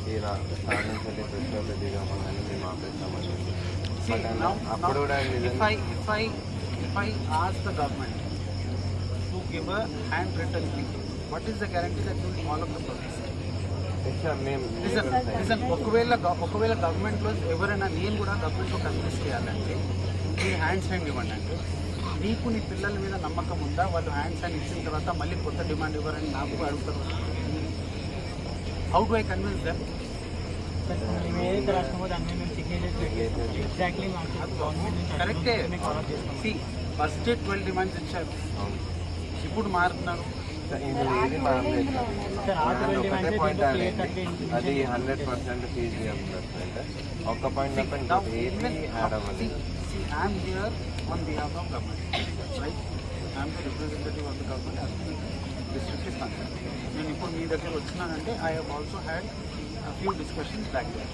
ఈ స్టార్ట్ నుంచి వెళ్ళి ప్రెస్లో దిగామని మేము ఆపేస్తామని. బట్ అప్పుడు కూడా నిజంగా If I ask the government to give a handwritten thing, what is the guarantee that you will follow the process? Sir మేము Listen, ఒకవేళ గవర్నమెంట్లో ఎవరైనా నేను కూడా గవర్నమెంట్లో కన్విన్స్ చేయాలంటే మీరు హ్యాండ్ సైన్ ఇవ్వండి అంటే నీకు నీ పిల్లల మీద నమ్మకం ఉందా? వాళ్ళు హ్యాండ్ సైన్ ఇచ్చిన తర్వాత మళ్ళీ కొత్త డిమాండ్ ఇవ్వరని నాకు అడుగుతారు. How do I convince them? మేము ఏదైతే రాష్ట్రమో దాన్ని మేము సిగ్నేచర్ పెట్టి ఎగ్జాక్ట్లీ మాకు గవర్నమెంట్ నుంచి కరెక్టే. ఫస్ట్ 12 డిమాండ్స్ ఇచ్చారు, ఇప్పుడు మారుతున్నారు. ఏది మారలేదు సార్. ఒకటే పాయింట్ అది 100% ఫీజు రియంబర్స్మెంట్. ఒక్క పాయింట్ తప్ప ఏది యాడ్ అవ్వాలి. I am here on behalf of government, right? I am the representative of the government as the district is concerned. నేను ఇప్పుడు మీ దగ్గర వచ్చినానంటే I have also had a few discussions back there.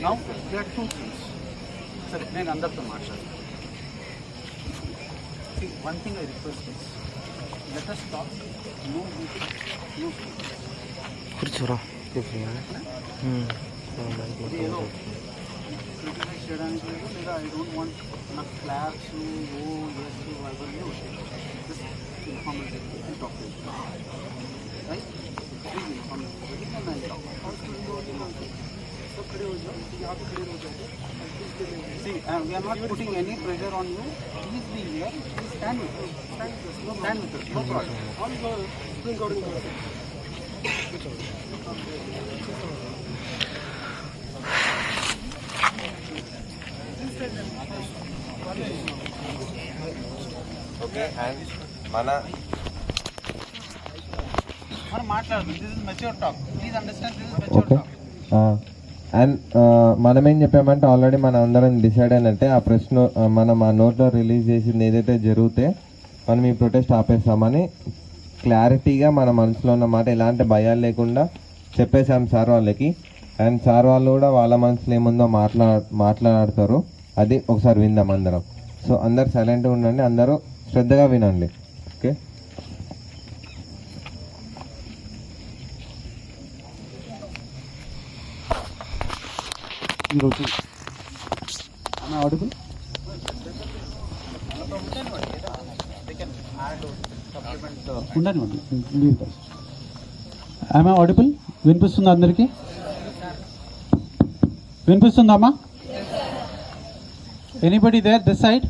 Now there are two things. సరే నేను అందరితో మాట్లాడతాను. See, one thing I request is let us talk, no meeting, no speech. కూర్చోరా. ఏదో criticise చేయడానికి లేదు, లేదా ఐ డోంట్ వాంట్ నాకు క్లాప్స్ ఓ ఎస్ ఎవరి just informative and talk right. Please inform मैं टॉक सब खड़े हो जाओ, यहाँ पे खड़े हो जाओ. See, we are not putting any pressure on you. Please be here. Please stand with us. Stand with us. No problem. All the Supreme Court in the okay. And మన మనం మాట్లాడదు. This is mature talk. Please understand, this is mature talk. And మనం ఏం చెప్పామంటే already మనం అందరం decide అయినట్టే ఆ ప్రశ్న మనం ఆ నోట్లో రిలీజ్ చేసింది ఏదైతే జరిగితే మనం ఈ ప్రొటెస్ట్ ఆపేస్తామని క్లారిటీగా మన మనసులో ఉన్న మాట ఎలాంటి భయాలు లేకుండా చెప్పేశాం సార్ వాళ్ళకి. అండ్ సార్ వాళ్ళు కూడా వాళ్ళ మనసులో ఏముందో మాట్లాడతారు. అది ఒకసారి విందాం అందరం. సో అందరు సైలెంట్గా ఉండండి, అందరూ శ్రద్ధగా వినండి. ఓకే. ఈరోజు ఆడిబుల్ ఉండండి. ఆమె ఆడిబుల్ వినిపిస్తుందా? అందరికీ వినిపిస్తుందమ్మా? Anybody there this side?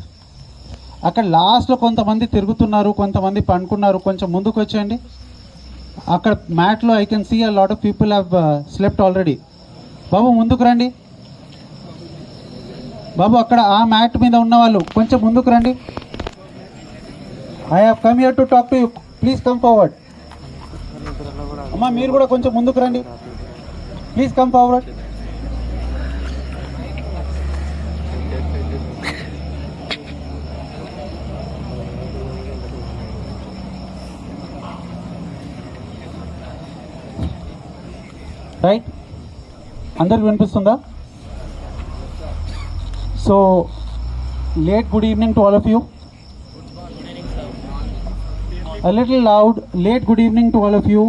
అక్కడ లాస్ట్లో కొంతమంది తిరుగుతున్నారు, కొంతమంది పండుకున్నారు. కొంచెం ముందుకు వచ్చేయండి. అక్కడ మ్యాట్లో I can see a lot of people have slept already. బాబు ముందుకు రండి. బాబు అక్కడ ఆ మ్యాట్ మీద ఉన్న వాళ్ళు కొంచెం ముందుకు రండి. I have come here to talk to you. Please come forward. అమ్మా మీరు కూడా కొంచెం ముందుకు రండి. Please come forward. రైట్, అందరికి వినిపిస్తుందా? So late good evening to all of you. A little loud. Late good evening to all of you.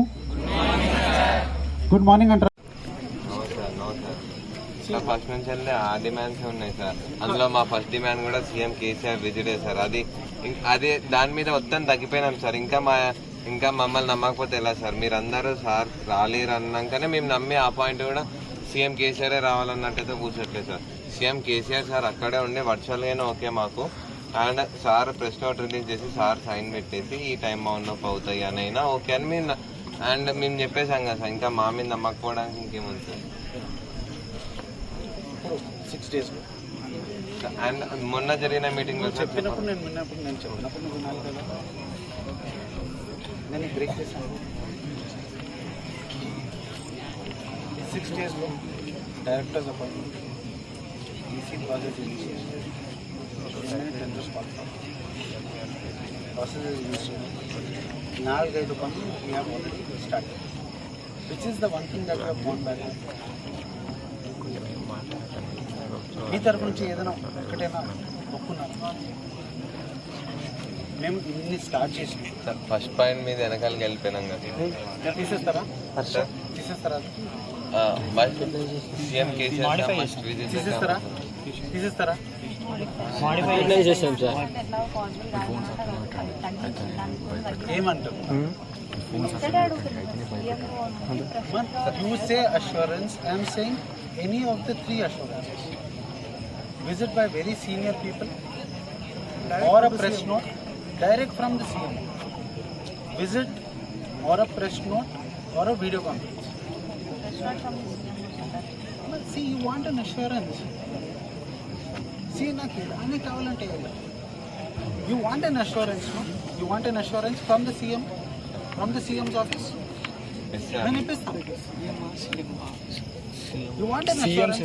Good morning and first నుంచి వెళ్ళి ఆ డిమాండ్స్ ఉన్నాయి సార్. అందులో మా ఫస్ట్ డిమాండ్ కూడా సీఎం కేసీఆర్ విజిటే సార్. అది దాని మీద మొత్తం తగ్గిపోయినాం సార్. ఇంకా మమ్మల్ని నమ్మకపోతే ఎలా సార్? మీరందరూ సార్ రాలేరు అన్నాకనే మేము నమ్మి ఆ పాయింట్ కూడా సీఎం కేసీఆరే రావాలన్నట్టయితే కూర్చోట్లేదు సార్. సీఎం కేసీఆర్ సార్ అక్కడే ఉండి వర్చువల్గానే ఓకే మాకు. And sir press note release చేసి సార్ సైన్ పెట్టేసి ఈ టైం బౌండ్ అవుతాయి అని అయినా ఓకే అని మేము చెప్పేసాం కదా సార్. ఇంకా మా మీద నమ్మకపోవడానికి ఇంకేముంది సార్? 6 days. అండ్ మొన్న జరిగిన మీటింగ్లో చెప్పినప్పుడు నేను చెప్పినప్పుడు నువ్వు వినాలి కదా. నేను బ్రేక్ చేశాను. 6 daysలో directors appointment, EC project initiation, tenders call. process is initiated. 4-5 పనులు we have already started. Which is the one thing that we have gone back on. మీ తరఫు నుంచి ఏదైనా ఒక్కటైనా ఒప్పుకున్నారా? మేము ఇన్ని స్టార్ట్ చేసినాం సార్ ఫస్ట్ పాయింట్ మీద వెనకాలకి వెళ్ళిపోయినాం కదా తీసేస్తారా? తీసేస్తారా? సీఎం కేసీఆర్ తీసేస్తారా? తీసేస్తారా? ఏమంటారు? You say assurance, I am saying any of the 3 assurances. Visit by very senior people or a press note direct from the CM. Visit or a press note or a video conference. See, you want an assurance. See, you want an assurance, no? You want an assurance from the CM, from the CM's office. You want an assurance?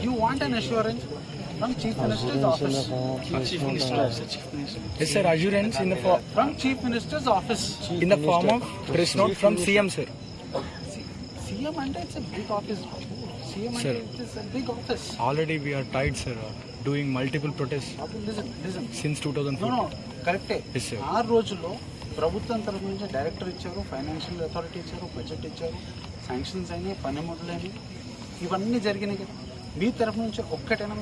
You want an assurance from Chief Minister's office. Yes, sir. Assurance in the form From Chief Minister's office. in the form of press note from CM, sir. CM and it's a big office. CM Sir. and it's a big office. Already we are tied, sir, doing multiple protests Listen. since 2004. No, correct. Yes, sir. 6 రోజుల్లో ప్రభుత్వం తరఫు నుంచి director ఇచ్చారు, financial authority ఇచ్చారు, budget ఇచ్చారు, sanctions అయినాయి, పని మొదలైనవి, ఇవన్నీ జరిగినాయి కదా. మీ తరఫు నుంచి ఒక్కటైనా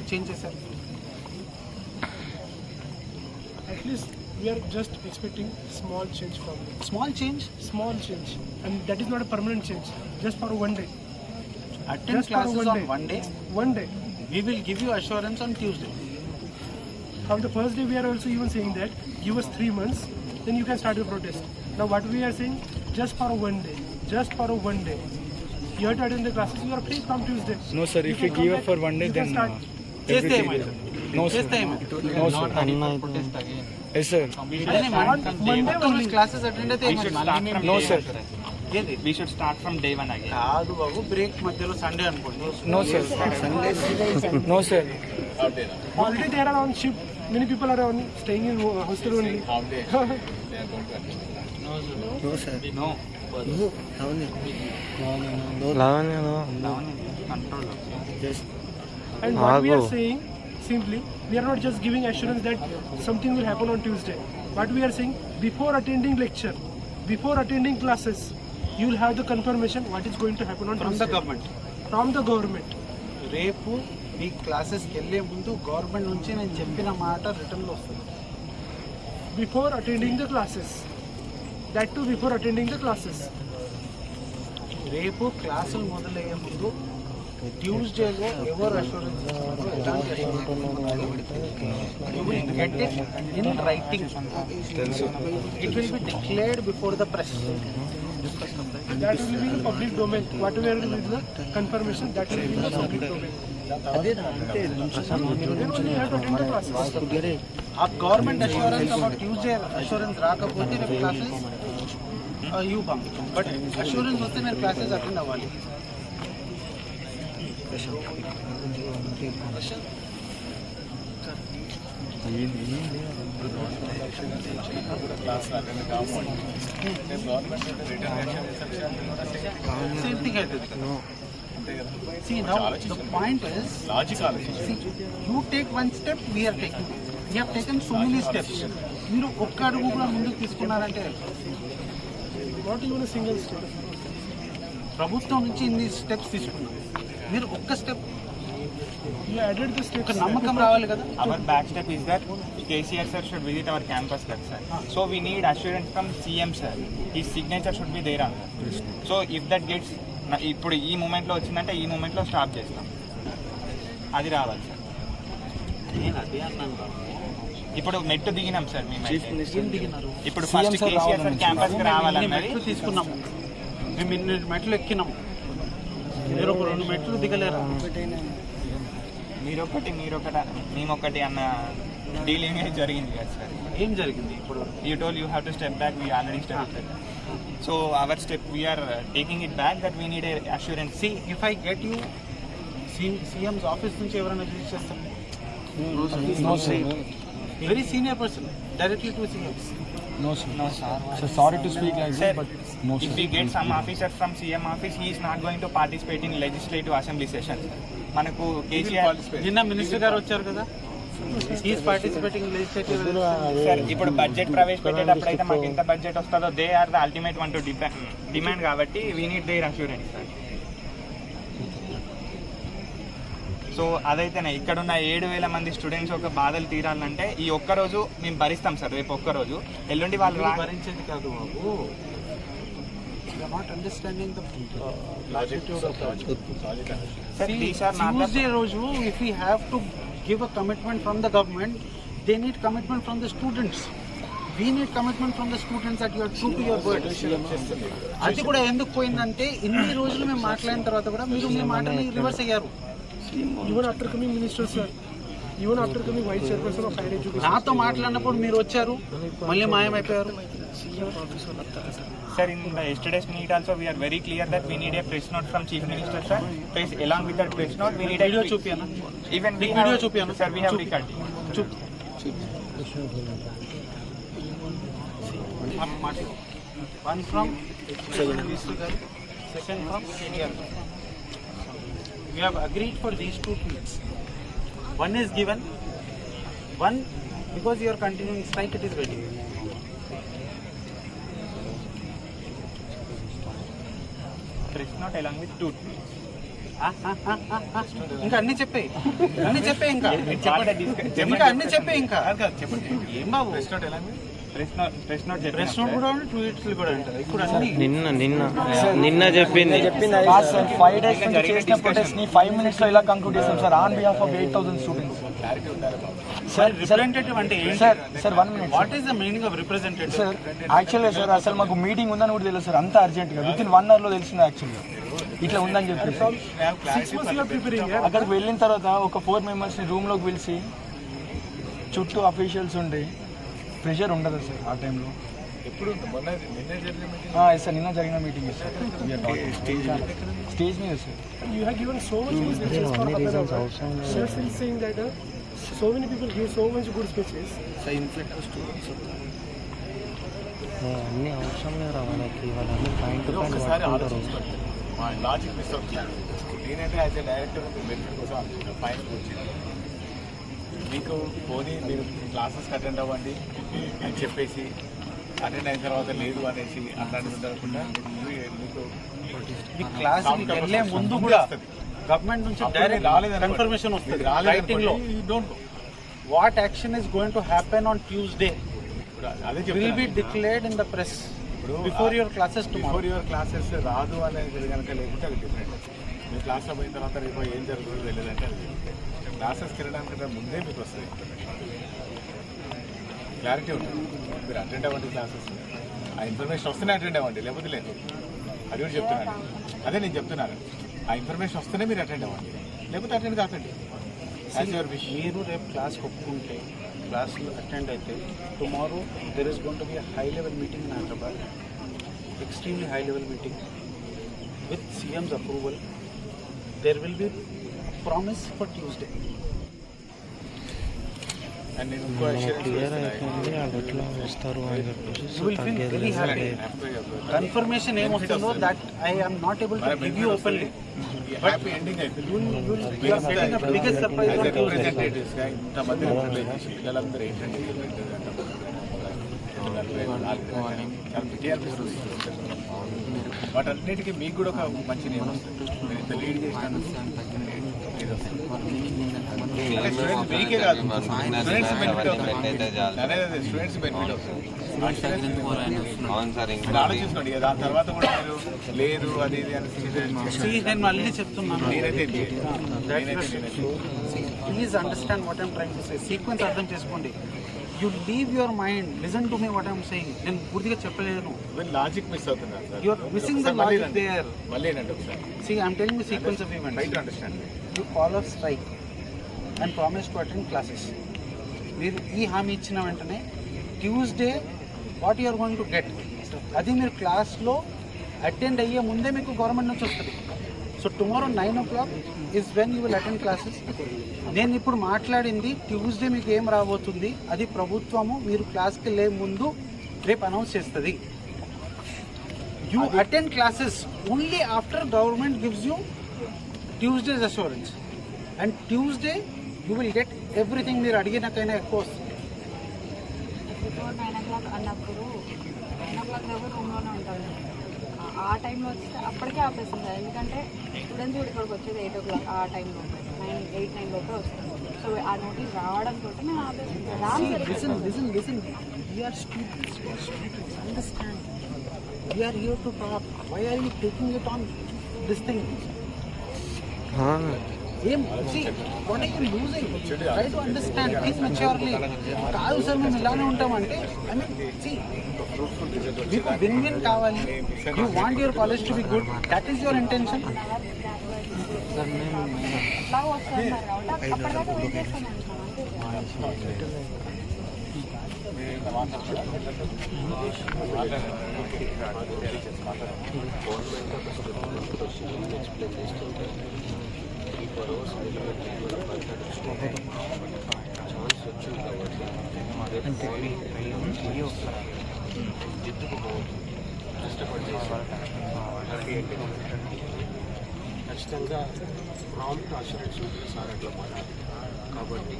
చేంజ్ చేశారు? At least we are just expecting small change from you. Small change? Small change. And that is not a permanent change. Just for one day. Attend Just for classes on 1 day. 1 day. 1 day. We will give you assurance on Tuesday. From the first day we are also even saying that give us 3 months, then you can start your protest. Now what we are saying, just for 1 day. Just for 1 day. You have to attend the classes. You are free from Tuesday. No sir, if you give up for 1 day, then చేస్తే ఏమైంది? no sir. చేస్తే ఏమైంది? No sir. Yes sir. Monday only classes attend అయితే ఏమైంది? No sir. ఏది? We should start from day 1 again. కాదు బాబు, break మధ్యలో Sunday అనుకోండి. No sir. No sir. Already they are on shift. Many people are on staying in hostel only. And what we are saying, simply, we are not just giving assurance that something will happen on Tuesday. What we are saying, before attending lecture, before attending classes, you will have the confirmation what is going to happen on From Tuesday. the government. From the government. రేపు మీ క్లాసెస్కి వెళ్ళే ముందు government నుంచి నేను చెప్పిన మాట రిటర్న్లో వస్తుంది. Before attending the classes. That too before attending the classes. రేపు క్లాసులు మొదలయ్యే ముందు ట్యూస్డేలో ఎవరు అష్యూరెన్స్ ఎలాంటి assurance you will get it in writing. It will be declared before the press. That will be in the public domain. Whatever will be the confirmation, that will be in the public domain. Then only you have to attend the classes. ఆ government assurance about Tuesday assurance రాకపోతే రేపు classes you పంపిస్తాం. But assurance వస్తే మీరు classes attend అవ్వాలి. Same thing I did. See, now the point is, see, you take one step, we are taking. We have taken so many steps. మీరు ఒక్క అడుగు కూడా ముందుకు తీసుకున్నారంటే Not even a single step. ప్రభుత్వం నుంచి ఇన్ని స్టెప్స్ తీసుకున్నాం, మీరు ఒక్క step You added the steps. ఒక నమ్మకం రావాలి కదా. Our back step is that KCR sir should visit our campus, sir. So we need assurance from CM sir. His signature should be there on. So if that gets, ఇప్పుడు ఈ మూమెంట్లో వచ్చిందంటే ఈ మూమెంట్లో స్టాప్ చేస్తాం, అది రావాలి సార్. నేను అదే అన్నాను బాబు. ఇప్పుడు మెట్టు దిగినాం సార్ మేము. దిగినారు ఇప్పుడు ఫస్ట్ కేసీఆర్ సార్ క్యాంపస్కి రావాలన్నది మెట్లు తీసుకున్నాము, మేము ఇన్ని మెట్లు ఎక్కినాము, మీరు ఒక 2 మెట్లు దిగలేరా? మేమొకటి అన్న డీలింగ్ జరిగింది కదా సార్. ఏం జరిగింది ఇప్పుడు? You told you have to step back, we already step back. So our step we're taking it back, that we need a assurance. See if I get you, CM's office నుంచి ఎవరైనా visit చేస్తారు, No, sir. Very senior person, directly to CMs. No, sir. No, sir. So sorry to speak like Sir, this, but no, if sir. we get some officer from CM office, he is not going to participate in legislative assembly sessions. మనకు కేసీఆర్ నిన్న minister గారు వచ్చారు కదా, he is participating legislative. Sir ఇప్పుడు budget ప్రవేశపెట్టేటప్పుడు అయితే మాకు ఎంత బడ్జెట్ వస్తుందో they are the ultimate one to demand కాబట్టి we need their assurance sir. So అదైతేనే ఇక్కడున్న 7,000 మంది స్టూడెంట్స్ ఒక బాధలు తీరాలంటే ఈ ఒక్కరోజు మేము భరిస్తాం సార్. రేపు ఒక్కరోజు ఎల్లుండి వాళ్ళు భరించేది కాదు బాబు. You are not understanding the logic of the project. Tuesday రోజు if we have to give a commitment from the government, they need commitment from the students. We need commitment from the students that you are true to your word. అది కూడా ఎందుకు పోయిందంటే ఇన్ని రోజులు మేము మాట్లాడిన తర్వాత కూడా మీరు మీ మాటని రివర్స్ అయ్యారు. Even after coming minister, sir, even after coming vice chairperson of higher education, నాతో మాట్లాడినప్పుడు మీరు వచ్చారు, మళ్ళీ మాయమైపోయారు. Sir, in the yesterday's meet also we are very clear that we need a press note from Chief Minister, sir. Please, along with that press note, we need a video చూపియానా? even we video have, చూపియానా? sir, we have recorded. One from Minister garu, second from senior. We have agreed for these 2 tweets. One is given, one because you are continuing strike, it is waiting. Press note along with 2 tweets. ఇంకా అన్ని చెప్పే ఇంకా అన్ని చెప్పే ఇంకా ఏం బాబు press note press note కూడా tweets కూడా అంటారు ఇప్పుడు అన్ని నిన్న చెప్పింది 5 days నుంచి చేసిన protest ని 5 minutes లో ఇలా కంక్లూడ్ చేస్తాం sir on behalf of 8,000 students. Sir representative అంటే ఏంటి sir 1 minute. What is the meaning of representative? Sir యాక్చువల్గా సార్ అసలు మాకు మీటింగ్ ఉందని కూడా తెలియదు సార్, అంత అర్జెంట్గా విత్ ఇన్ 1 hour లో తెలిసింది. యాక్చువల్గా ఇట్లా ఉందని చెప్పి 6 months you are preparing. అక్కడికి వెళ్ళిన తర్వాత ఒక 4 members రూమ్లోకి పిలిచి చుట్టూ అఫీషియల్స్ ఉండి ప్రెషర్ ఉండదు సార్ ఆ టైంలో. ఎప్పుడు సార్ నిన్న జరిగిన మీటింగ్ సార్ స్టేజ్ మీద sir. You have given so much good speeches for Abhiyanth. Sir is saying that so many people give so much good speeches. అన్ని అవసరం లేదు వాళ్ళకి, వాళ్ళని పాయింట్ టు పాయింట్ పట్టుకుంటారు. మా లాజిక్ మిస్ అవుతుంది. నేనైతే యాజ్ ఏ డైరెక్టర్ బెనిఫిట్ కోసం అనుకుంటున్నాను. ఫైన్ వచ్చింది మీకు పోనీ మీరు క్లాసెస్కి అటెండ్ అవ్వండి అని చెప్పేసి అటెండ్ అయిన తర్వాత లేదు అనేసి అట్లాంటివి ఉండకుండా మీకు ఈ క్లాస్ వెళ్ళే ముందు కూడా గవర్నమెంట్ నుంచి డైరెక్ట్ కన్ఫర్మేషన్ వస్తుంది రైటింగ్ లో. What action is going to happen on Tuesday will be declared in the press before your classes before your classes రాదు అనేది కనుక లేకుంటే అది డిఫరెంట్. మీ క్లాస్లో పోయిన తర్వాత రేపు ఏం జరుగుతుందో తెలియదంటే అది క్లాసెస్కి వెళ్ళడానికి ముందే మీకు వస్తుంది క్లారిటీ ఉంటుంది. మీరు అటెండ్ అవ్వండి క్లాసెస్, ఆ ఇన్ఫర్మేషన్ వస్తేనే అటెండ్ అవ్వండి, లేకపోతే లేదు. అది కూడా చెప్తున్నాను, అదే నేను చెప్తున్నాను. ఆ ఇన్ఫర్మేషన్ వస్తేనే మీరు అటెండ్ అవ్వండి, లేకపోతే అటెండ్ కాకండి. మీరు రేపు క్లాస్ ఒప్పుకుంటే క్లాస్లో అటెండ్ అయితే tomorrow there is going to be high level meeting in Hyderabad, extremely high level meeting with CM's approval. There will be promise for Tuesday. And నేను ఇంకో క్లియర్ అయిపోయింది వాళ్ళు ఎట్లా వస్తారు అని చెప్పేసి. You will feel very happy. Confirmation ఏమొస్తుందో that I am not able to give you openly. Happy ending అయిపోయింది. You are getting a biggest surprise on Tuesday. రిప్రజెంటేటివ్స్గా ఇంతమంది పిల్లలందరూ ఏంటంటే వాటన్నిటికీ మీకు కూడా ఒక మంచి నేమ్ వస్తుంది. మీరు ఇంత లీడ్ చేసినాను మీకే కాదు, స్టూడెంట్స్ బెనిఫిట్ అవుతుంది. స్టూడెంట్స్ బెనిఫిట్ అవుతుంది. మీరు ఆలోచించుకోండి. దాని తర్వాత కూడా మీరు లేదు అది ఇది అని నేను మళ్ళీ చెప్తున్నాను, నేనైతే please understand what I'm trying to say. Sequence అర్థం చేసుకోండి. You leave your mind, listen to me what I'm saying. నేను పూర్తిగా చెప్పలేను, లాజిక్ మిస్ అవుతున్నారు sir. You are missing the logic there. మళ్ళీ ఏంటంటే ఒకసారి See, I'm telling you sequence of events. Try to understand. You call off strike and promise to attend classes. మీరు ఈ హామీ ఇచ్చిన వెంటనే Tuesday what you are going to get, అది మీరు క్లాస్లో అటెండ్ అయ్యే ముందే మీకు గవర్నమెంట్ నుంచి వస్తుంది. So tomorrow 9 o'clock is when you will attend classes. నేను ఇప్పుడు మాట్లాడింది ట్యూస్డే మీకు ఏం రాబోతుంది అది ప్రభుత్వము మీరు క్లాస్కి వెళ్ళే ముందు రేపు అనౌన్స్ చేస్తుంది. You attend classes only after government gives you Tuesdays assurance and Tuesday you will get everything. మీరు అడిగినాకైనా ఎక్కువ వస్తుంది. 9 o'clock అన్నప్పుడు 9 o'clock దాకా రూమ్లోనే ఉంటాను. ఆ టైంలో వస్తే అప్పటికే ఆపేస్తుంది సార్. ఎందుకంటే స్టూడెంట్స్ కూడా ఇక్కడికి వచ్చేది 8 o'clock ఆ టైంలో 8-9 లోపే వస్తుంది. సో ఆ నోటీస్ రావడంతో మేము ఆపేస్తుంది. We are students. Understand. We are here to talk. Why are you taking it on this thing? See, what are you losing? Try to understand. Please maturely. కాదు సార్ మేము ఇలానే ఉంటామంటే ఐ మీన్ see, మీకు win కావాలి. You want your college to be good. That is your intention. అట్లా వస్తుంది అప్పటిదాకా wait చేస్తాను. ఖచ్చితంగా ప్రాంప్ట్ అష్యూరెన్స్ ఉంటుంది సార్ అట్లా కాబట్టి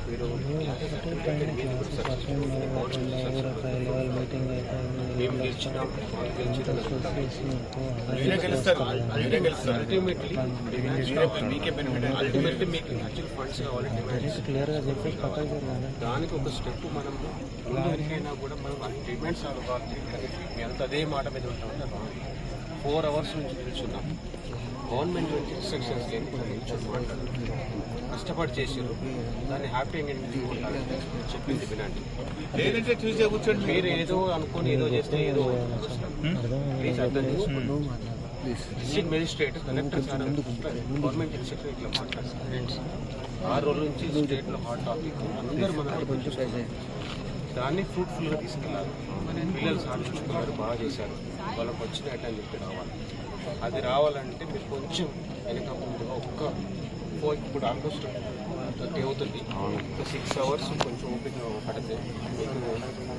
మీరు మేము గెలిచినాం అల్టిమేట్లీ మీకు యాక్చువల్ ఫండ్స్ కావాలి. దానికి ఒక స్టెప్ మనం ముందుకైనా కూడా మనం డిమాండ్స్ అవ్వాలి. మీ అంత అదే మాట మీద ఉంటామంటే 4 hours నుంచి నిల్చున్నాం. గవర్నమెంట్ నుంచి ఇన్స్ట్రక్షన్స్ లేని నిల్చొని మాట్లాడారు. కష్టపడి చేసారు. దాన్ని హ్యాపీగా చెప్పింది వినండి. లేదంటే చూసే కూర్చోండి. మీరు ఏదో అనుకుని ఏదో చేస్తే ఏదో ప్లీజ్ అర్థం చేసుకోండి. District magistrate collector sir government instructor ఇట్లా మాట్లాడుతున్నారు. 6 రోజుల నుంచి స్టేట్లో హాట్ టాపిక్ అందరూ మన దాన్ని ఫ్రూట్ఫుల్గా తీసుకెళ్ళాలి. పిల్లలు సాధించుకున్నారు, బాగా చేశారు, వాళ్ళకి వచ్చినట్టు అని చెప్పి రావాలి. అది రావాలంటే మీరు కొంచెం వెనక ముందుగా ఇప్పుడు ఆల్మోస్ట్ 30 అవుతుంది. ఒక 6 hours కొంచెం ఓపిక పడితే మీకు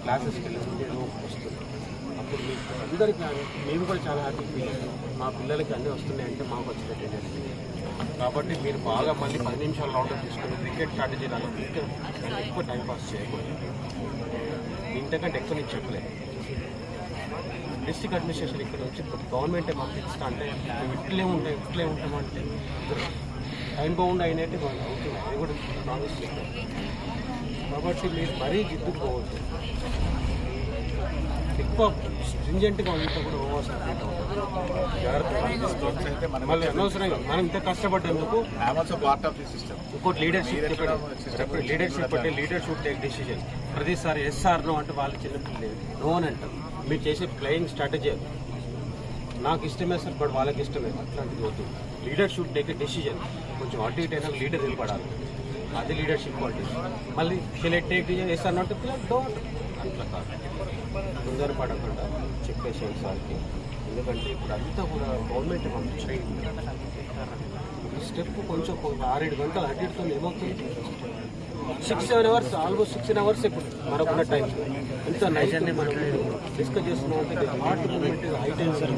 క్లాసెస్కి వెళ్ళి ఏదో వస్తుంది. అప్పుడు మీకు అందరికీ మేము కూడా చాలా హ్యాపీ ఫీల్ అవుతాం. మా పిల్లలకి అన్నీ వస్తున్నాయంటే మాకు వచ్చినట్టు జరిగింది. కాబట్టి మీరు బాగా మళ్ళీ 10 నిమిషాలు రౌండ్ తీసుకుని క్రికెట్ స్ట్రాటజీ రాగా ఎక్కువ టైం పాస్ చేయకూడదు. ఇంతకంటే ఎక్కువ నేను చెప్పలేదు. డిస్ట్రిక్ట్ అడ్మినిస్ట్రేషన్ ఇక్కడ వచ్చి గవర్నమెంటే పంపిస్తా అంటే మేము ఇట్లే ఉంటామంటే టైం బౌండ్ అయినట్టు వాళ్ళు అవుతుంది. అది కూడా ప్రామిస్ చేస్తాం. కాబట్టి మీరు మరీ జిద్దుకోవద్దు. ఎక్కువ స్ట్రింజెంట్గా ఉంటే కూడా ఓవర్ సపరేట్ అవుతుంది. మళ్ళీ అనవసరంగా మనం ఇంత కష్టపడ్డందుకు పార్ట్ ఆఫ్ ది సిస్టమ్. ఇంకోటి లీడర్షిప్ అంటే లీడర్షిప్ టేక్ డెసిజన్. ప్రతిసారి ఎస్ఆర్ నో అంటే వాళ్ళు చిన్నపిల్లలు నో అని అంటారు. మీరు చేసే ప్లేయింగ్ స్ట్రాటజీ నాకు ఇష్టమే సార్ బట్ వాళ్ళకి ఇష్టమే అట్లాంటిది వద్దు. Leader should take a decision. కొంచెం అటు ఇటు అయినా లీడర్ నిలబడాలి. అది లీడర్షిప్ క్వాలిటీస్. మళ్ళీ టేక్ డిసిజన్ ఎస్ఆర్ నో అంటే డోంట్ అట్లా కాదు. తొందర పడకుండా చెప్పేసాను సార్కి. ఎందుకంటే ఇప్పుడు అంతా కూడా గవర్నమెంట్ పంపించాయి. స్టెప్ కొంచెం 6-7 గంటలు అడ్డితో ఏమవుతుంది? 6-7 hours ఆల్మోస్ట్ 16 hours ఇప్పుడు మనకున్న టైం ఇంత నైట్ అన్ని మనం డిస్కస్ చేస్తున్నాం. అంటే heart moment high tension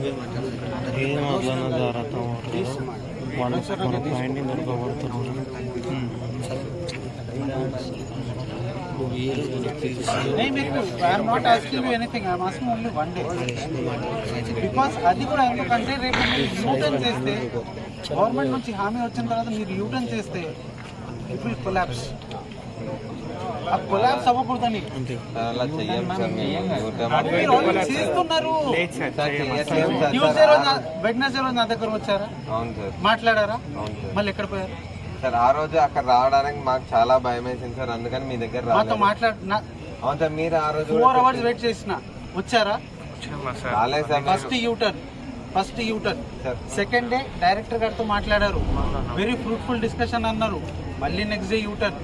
I'm not asking you anything. I'm asking only one day. Because అది కూడా ఎందుకంటే రేపు మీరు యూటర్న్ చేస్తే గవర్నమెంట్ నుంచి హామీ వచ్చిన తర్వాత మీరు యూటర్న్ చేస్తే ఇట్ విల్ కొలాప్స్. ఆ కొలాప్స్ అవ్వకూడదని చేస్తున్నారు. ట్యూస్డే రోజు వెడ్నెస్డే రోజు నా దగ్గర వచ్చారా, మాట్లాడారా, మళ్ళీ ఎక్కడ పోయారు సార్? ఆ రోజు అక్కడ రావడానికి మాకు చాలా భయం వేసింది సార్. అందుకని మీ దగ్గర మాట్లాడినా అవును సార్. మీరు ఆ రోజు 4 hours వెయిట్ చేసిన వచ్చారా? రాలేదు sir. First U turn second day director గారితో మాట్లాడారు. వెరీ ఫ్రూట్ఫుల్ డిస్కషన్ అన్నారు. మళ్ళీ నెక్స్ట్ డే యూటర్న్,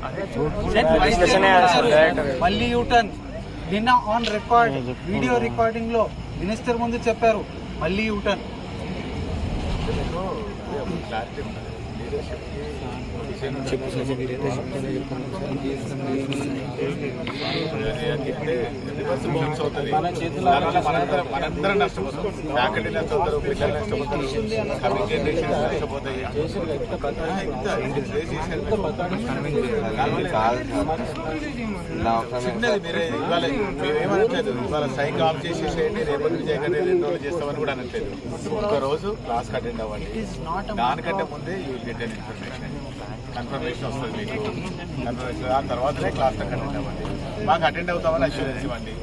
మళ్ళీ యూటర్న్. నిన్న ఆన్ రికార్డ్ వీడియో రికార్డింగ్ లో మినిస్టర్ ముందు చెప్పారు మళ్ళీ యూటర్న్. క్లారిటీ ఉన్నది మనందరం నష్టపోతాం, ఫ్యాకల్టీ నష్టపోతారు, పిల్లలు నష్టపోతారు, కమింగ్ జనరేషన్ నష్టపోతాయి. చిన్నది మీరే ఇవాళ మేమేమనట్లేదు, ఇవాళ సైక్ ఆఫ్ చేసేసేయండి, రేపటి నుంచి ఎక్కడ 2 రోజులు చేస్తామని కూడా అనట్లేదు. ఒకరోజు క్లాస్కి అటెండ్ అవ్వండి, దానికంటే ముందే you will get an confirmation వస్తుంది మీకు. కన్ఫర్మేషన్ ఆ తర్వాతనే క్లాస్కి అటెండ్ అవ్వండి. మాకు అటెండ్ అవుతామని అష్యూరెన్స్ ఇవ్వండి.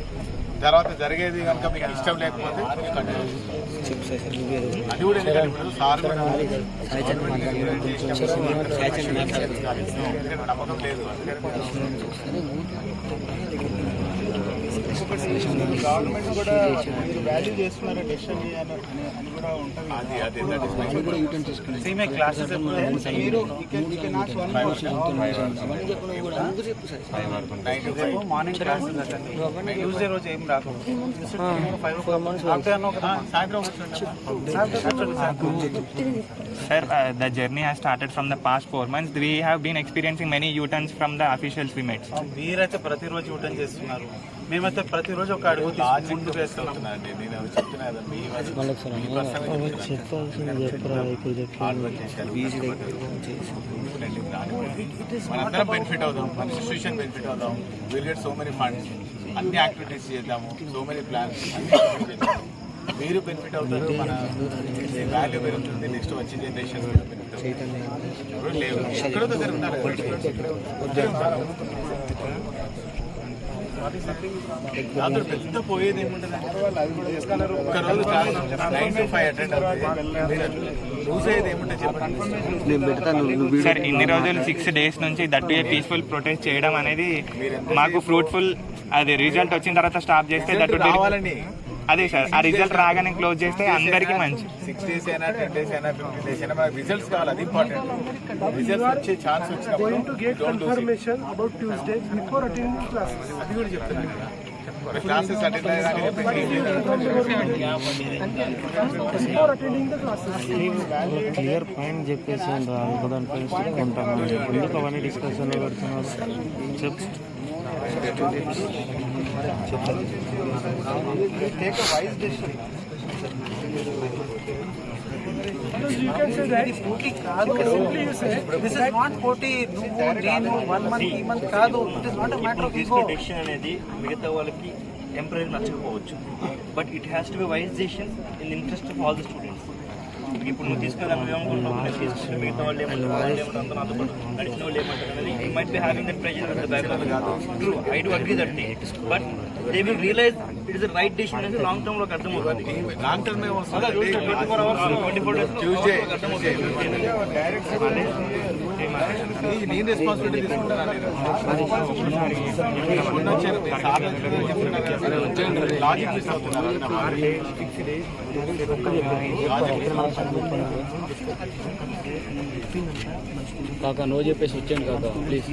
తర్వాత జరిగేది కనుక మీకు ఇష్టం లేకపోతే అది కూడా ఎందుకంటే ఇప్పుడు సార్ కూడా నమ్మకం లేదు. గవర్నమెంట్ కూడా వాల్యూ చేస్తున్నారు డెసిషన్ అని కూడా ఉంటుంది. అది సేమ్ క్లాసెస్ మీరు మార్నింగ్ క్లాసెస్ ట్యూస్డే రోజు ఏం రాకూడదు. Sir, the journey has started from the past 4 months. We have been experiencing many U-turns from the officials we met. మీరైతే ప్రతిరోజు యూటర్న్ చేస్తున్నారు, మేమైతే ప్రతిరోజు ఒక అడుగు ముందుకు వేస్తున్నానండి. నేను చెప్తున్నా కదా, మనందరం బెనిఫిట్ అవుతాం, మన ఇన్స్టిట్యూషన్ బెనిఫిట్ అవుతాం. Will get so many funds, అన్ని యాక్టివిటీస్ చేద్దాము, సో మెనీ ప్లాన్స్ అన్ని చేద్దాము. మీరు బెనిఫిట్ అవుతారు, మన వాల్యూ పెరుగుతుంది, నెక్స్ట్ వచ్చే జనరేషన్ బెనిఫిట్ అవుతుంది. లేవు ఎక్కడో దగ్గర ఉన్నారు, దాంతో పెద్ద పోయేది ఏముంటుంది. ఒకరోజు 9 to 5 అటెండ్ అవుతుంది, లూజ్ అయ్యేది ఏముంటుంది చెప్పండి. సార్ ఇన్ని రోజులు 6 days నుంచి దట్ పీస్ఫుల్ ప్రొటెస్ట్ చేయడం అనేది మాకు ఫ్రూట్ఫుల్. అది రిజల్ట్ వచ్చిన తర్వాత స్టాప్ చేస్తే దట్ కావాలని అదే సార్, ఆ రిజల్ట్ రాగానే క్లోజ్ చేస్తే అందరికీ మంచి. 6 days అయినా 10 days అయినా 15 days అయినా మనకు రిజల్ట్స్ కావాలి, అది ఇంపార్టెంట్. రిజల్ట్స్ వచ్చే ఛాన్స్ వచ్చినప్పుడు information about Tuesday before attending classes. అది కూడా చెప్తున్నాను కదా, క్లాసెస్ అటెండ్ క్లియర్ పాయింట్ చెప్పేసి ఎందుకు అవన్నీ డిస్కషన్ పెడుతున్నారు చెప్పు. Take a wise decision. You can say that simply you say this is not 40 నేను 1 month 3 month కాదు. It is not a matter of ego. Decision అనేది మిగతా వాళ్ళకి టెంపరీ నచ్చకపోవచ్చు, but it has to be wise decision in interest of all the students. ఇప్పుడు నువ్వు తీసుకుని అనుకుంటున్నావు, మిగతా వాళ్ళు ఏమంటారు, అంతా నాతో పాటు నడిచిన వాళ్ళు ఏమంటారు అనేది you might be having that pressure at the back. True, I do agree that thing, but they will realise it is the right decision అనేది లాంగ్ టర్మ్ లోకి అర్థమవుతుంది. Long term 24 hours 24 days Tuesday అర్థమవుతుంది. నేను responsibility తీసుకుంటాను. Logic miss అవుతున్నారు. కాకా no చెప్పేసి వచ్చాను కాకా ప్లీజ్.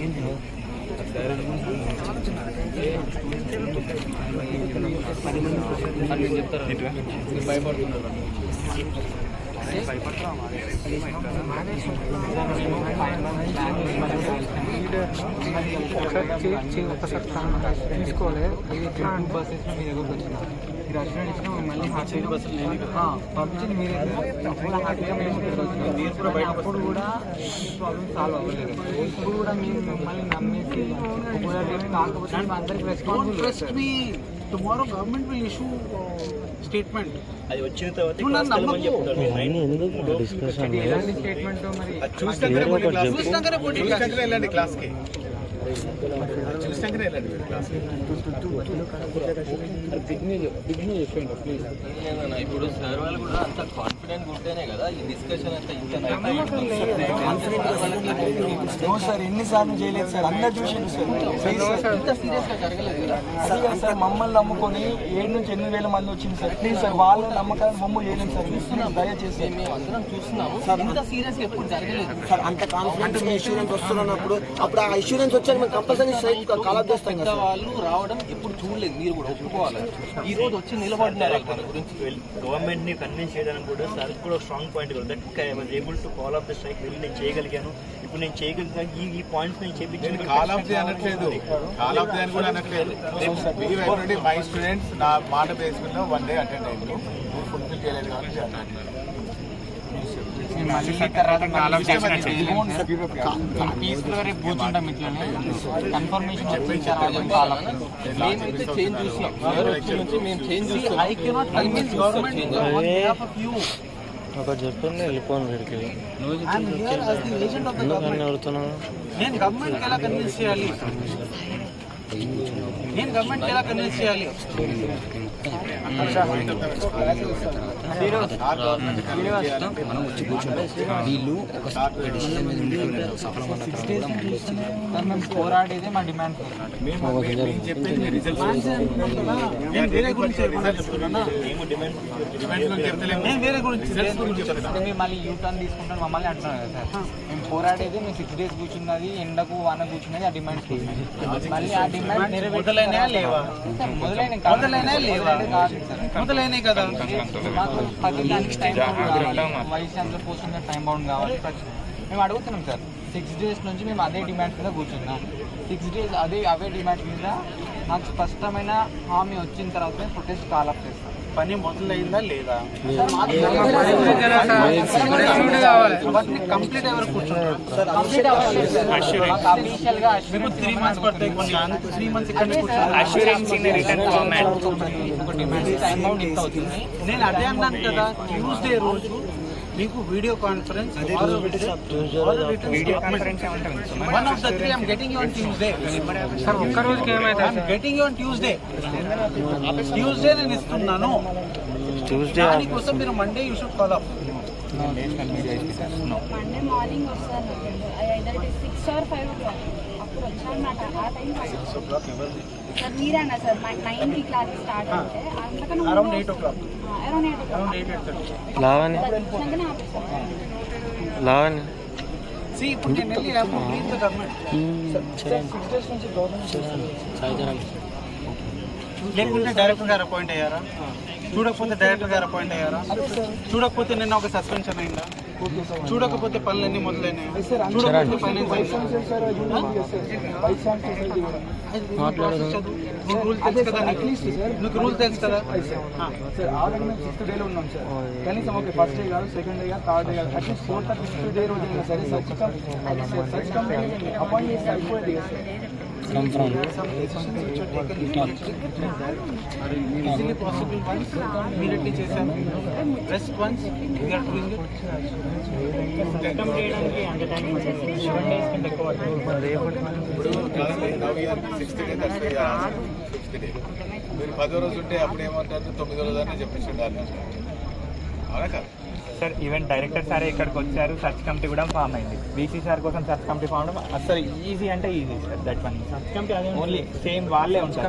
చెప్తారా భయపడుతున్నారు. ఒకసారి తీసుకోవాలి. అది ఎట్లా బస్సెస్ మీ దగ్గరకు వచ్చిన మీరు అశ్విన్ ఇచ్చిన మళ్ళీ హ్యాపీగా పంపించింది మీరు హ్యాపీగా అప్పుడు కూడా ప్రాబ్లమ్ సాల్వ్ అవ్వలేదు. ఇప్పుడు కూడా మేము మిమ్మల్ని నమ్మేసి కాకపోతే అందరికి responsible. Tomorrow government will issue statement. అది వచ్చిన తర్వాత డిస్కషన్ ఎలాంటి స్టేట్మెంట్ మరి చూసినాకనే వెళ్ళండి క్లాస్కి, చూసినాకనే వెళ్ళండి క్లాస్కి. ఇప్పుడు సార్ వాళ్ళు కూడా అంత కాన్ఫిడెంట్ ఉంటేనే కదా ఈ డిస్కషన్ అంతా ఇంత సార్. ఎన్నిసార్లు చేయలేదు సార్, అందరు చూసిండు సార్. ఇంత సీరియస్ గా జరగలేదు సార్. మమ్మల్ని నమ్ముకొని 7 నుంచి 8,000 మంది వచ్చింది సార్. ప్లీజ్ సార్, వాళ్ళ నమ్మకాన్ని బొమ్మ చేయలేదు సార్. చూస్తున్నాం, దయచేసి మేము అందరం చూస్తున్నాము సార్. ఇంత సీరియస్ గా ఎప్పుడు జరగలేదు సార్. అంత కాన్ఫిడెంట్ మీ ఇన్సూరెన్స్ వస్తున్నప్పుడు అప్పుడు ఆ ఇన్సూరెన్స్ వచ్చే మేము కంపల్సరీ స్ట్రైక్ కాలప్ చేస్తాం కదా. వాళ్ళు రావడం ఎప్పుడు చూడలేదు, మీరు కూడా ఒప్పుకోవాలి. ఈ రోజు వచ్చి నిలబడినారు దాని గురించి. గవర్నమెంట్ ని కన్విన్స్ చేయడానికి కూడా సార్ కూడా స్ట్రాంగ్ పాయింట్ కదా, that I was able to call of the strike. వెళ్ళి నేను చేయగలిగాను, ఇప్పుడు నేను చేయగలిగాను. ఈ పాయింట్స్ నేను చేయించాను. కాల్ ఆఫ్ ది అనట్లేదు, కాల్ ఆఫ్ ది అని కూడా అనట్లేదు. మై స్టూడెంట్స్ నా మాట బేస్ మీద 1 day అటెండ్ అయ్యారు, ఫుల్ఫిల్ చేయలేదు కాబట్టి కన్ఫర్మేషన్ మేమైతే చేంజ్ చూసినాం. మేము చేంజ్ చూస్తాం. ఐ కెనాట్ కన్విన్స్ గవర్నమెంట్ ఒకటి చెప్పింది వెళ్ళిపోను వీడికి. నేను గవర్నమెంట్ ఎలా కన్విన్స్ చేయాలి? మనం వచ్చి కూర్చుంటాం. వీళ్ళు ఒక మేము పోరాడేదే మా డిమాండ్. మళ్ళీ యూటర్న్ తీసుకుంటాను మమ్మల్ని అంటున్నారు కదా సార్. మేము పోరాడేది మేము 6 days కూర్చున్నది, ఎండకు వాన కూర్చున్నది ఆ డిమాండ్. మళ్ళీ ఆ డిమాండ్ మొదలైనా లేవా? మొదలైనవి కదా. మాకు పదిదానికి టైం బౌండ్ కావాలి, వైస్ ఛాన్సలర్ పోస్ట్ మీద టైం బౌండ్ కావాలి. మేము అడుగుతున్నాం సార్. 6 days నుంచి మేము అదే డిమాండ్ మీద కూర్చున్నాం. 6 days అవే డిమాండ్ మీద నాకు స్పష్టమైన హామీ వచ్చిన తర్వాత ప్రొటెస్ట్ కాల్ ఆఫ్ చేస్తాం. పని మొదలైందా లేదా? కంప్లీట్ ఎవరు కూర్చున్నారు? 3 months పడతాయి. 3 months ఇక్కడ నేను అదే అన్నాను కదా. ట్యూస్డే రోజు మీకు video conference, one of the 3 I'm getting you on Tuesday. Sir ఒక్క రోజుకి ఏమైతే I'm getting you on Tuesday నేను ఇస్తున్నాను. దానికోసం మీరు Monday you should call up. Monday morning వస్తాను, ఐదర్ 6 or 5 o'clock అప్పుడు వచ్చానమాట. ఆ టైం సార్ మీరేనా సార్ 9కి క్లాస్ స్టార్ట్ అంటే అంతకన్నా అరౌండ్ 8 o'clock. అరౌండ్ 8 లావని ఇప్పుడు నేను వెళ్ళి లేకుంటే డైరెక్టర్ గారు అపాయింట్ అయ్యారా? చూడకపోతే డైరెక్టర్ గారు అపాయింట్ అయ్యారా? చూడకపోతే నిన్న ఒక సస్పెన్షన్ అయిందా? చూడకపోతే పనులన్నీ మొదలైనాయి. చూడకపోతే ఫైనాన్స్ రూల్ తెలుసు కదా. ఆల్రెడీ మేము 6th day లో ఉన్నాం సార్. కనీసం ఓకే ఫస్ట్ డే కాదు, సెకండ్ డే కాదు, థర్డ్ డే కాదు, at least 4th or 5th day రోజు అయినా సరే సర్చ్ కమిటీ అపాయింట్ చేస్తే అయిపోయేది కదా sir. easily possible ones immediately చేశాను. rest ones we are doing it. System చేయడానికి అంత టైం పడుతుంది. 7 days కంటే ఎక్కువ మీరు 10వ రోజు ఉంటే అప్పుడు ఏమంటారు, 9వ రోజు అని చెప్పేసి ఉండాలి. అవునా కాదు సార్? ఈవెంట్ డైరెక్టర్ సార్ ఇక్కడికి వచ్చారు, సర్చ్ కమిటీ కూడా ఫామ్ అయింది. బీసీ సార్ కోసం సర్చ్ కమిటీ ఫామ్ అవడం అసలు ఈజీ అంటే easy sir. That one search committee అదే ఓన్లీ సేమ్ వాళ్ళే ఉంటారు.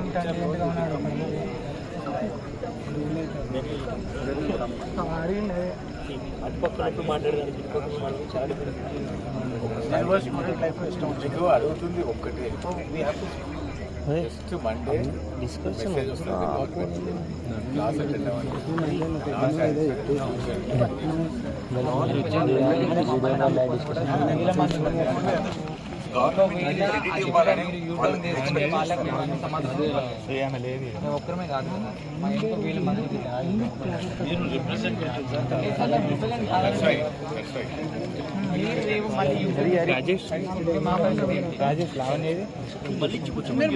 అటుపక్కన మాట్లాడడానికి అడుగుతుంది ఒక్కటే, next Monday discussion class attend అవ్వాలి. ఒక్కరమే కాదు, మా ఇంట్లో వీళ్ళు మంది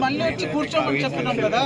మళ్ళీ వచ్చి కూర్చోమని చెప్తున్నాం కదా.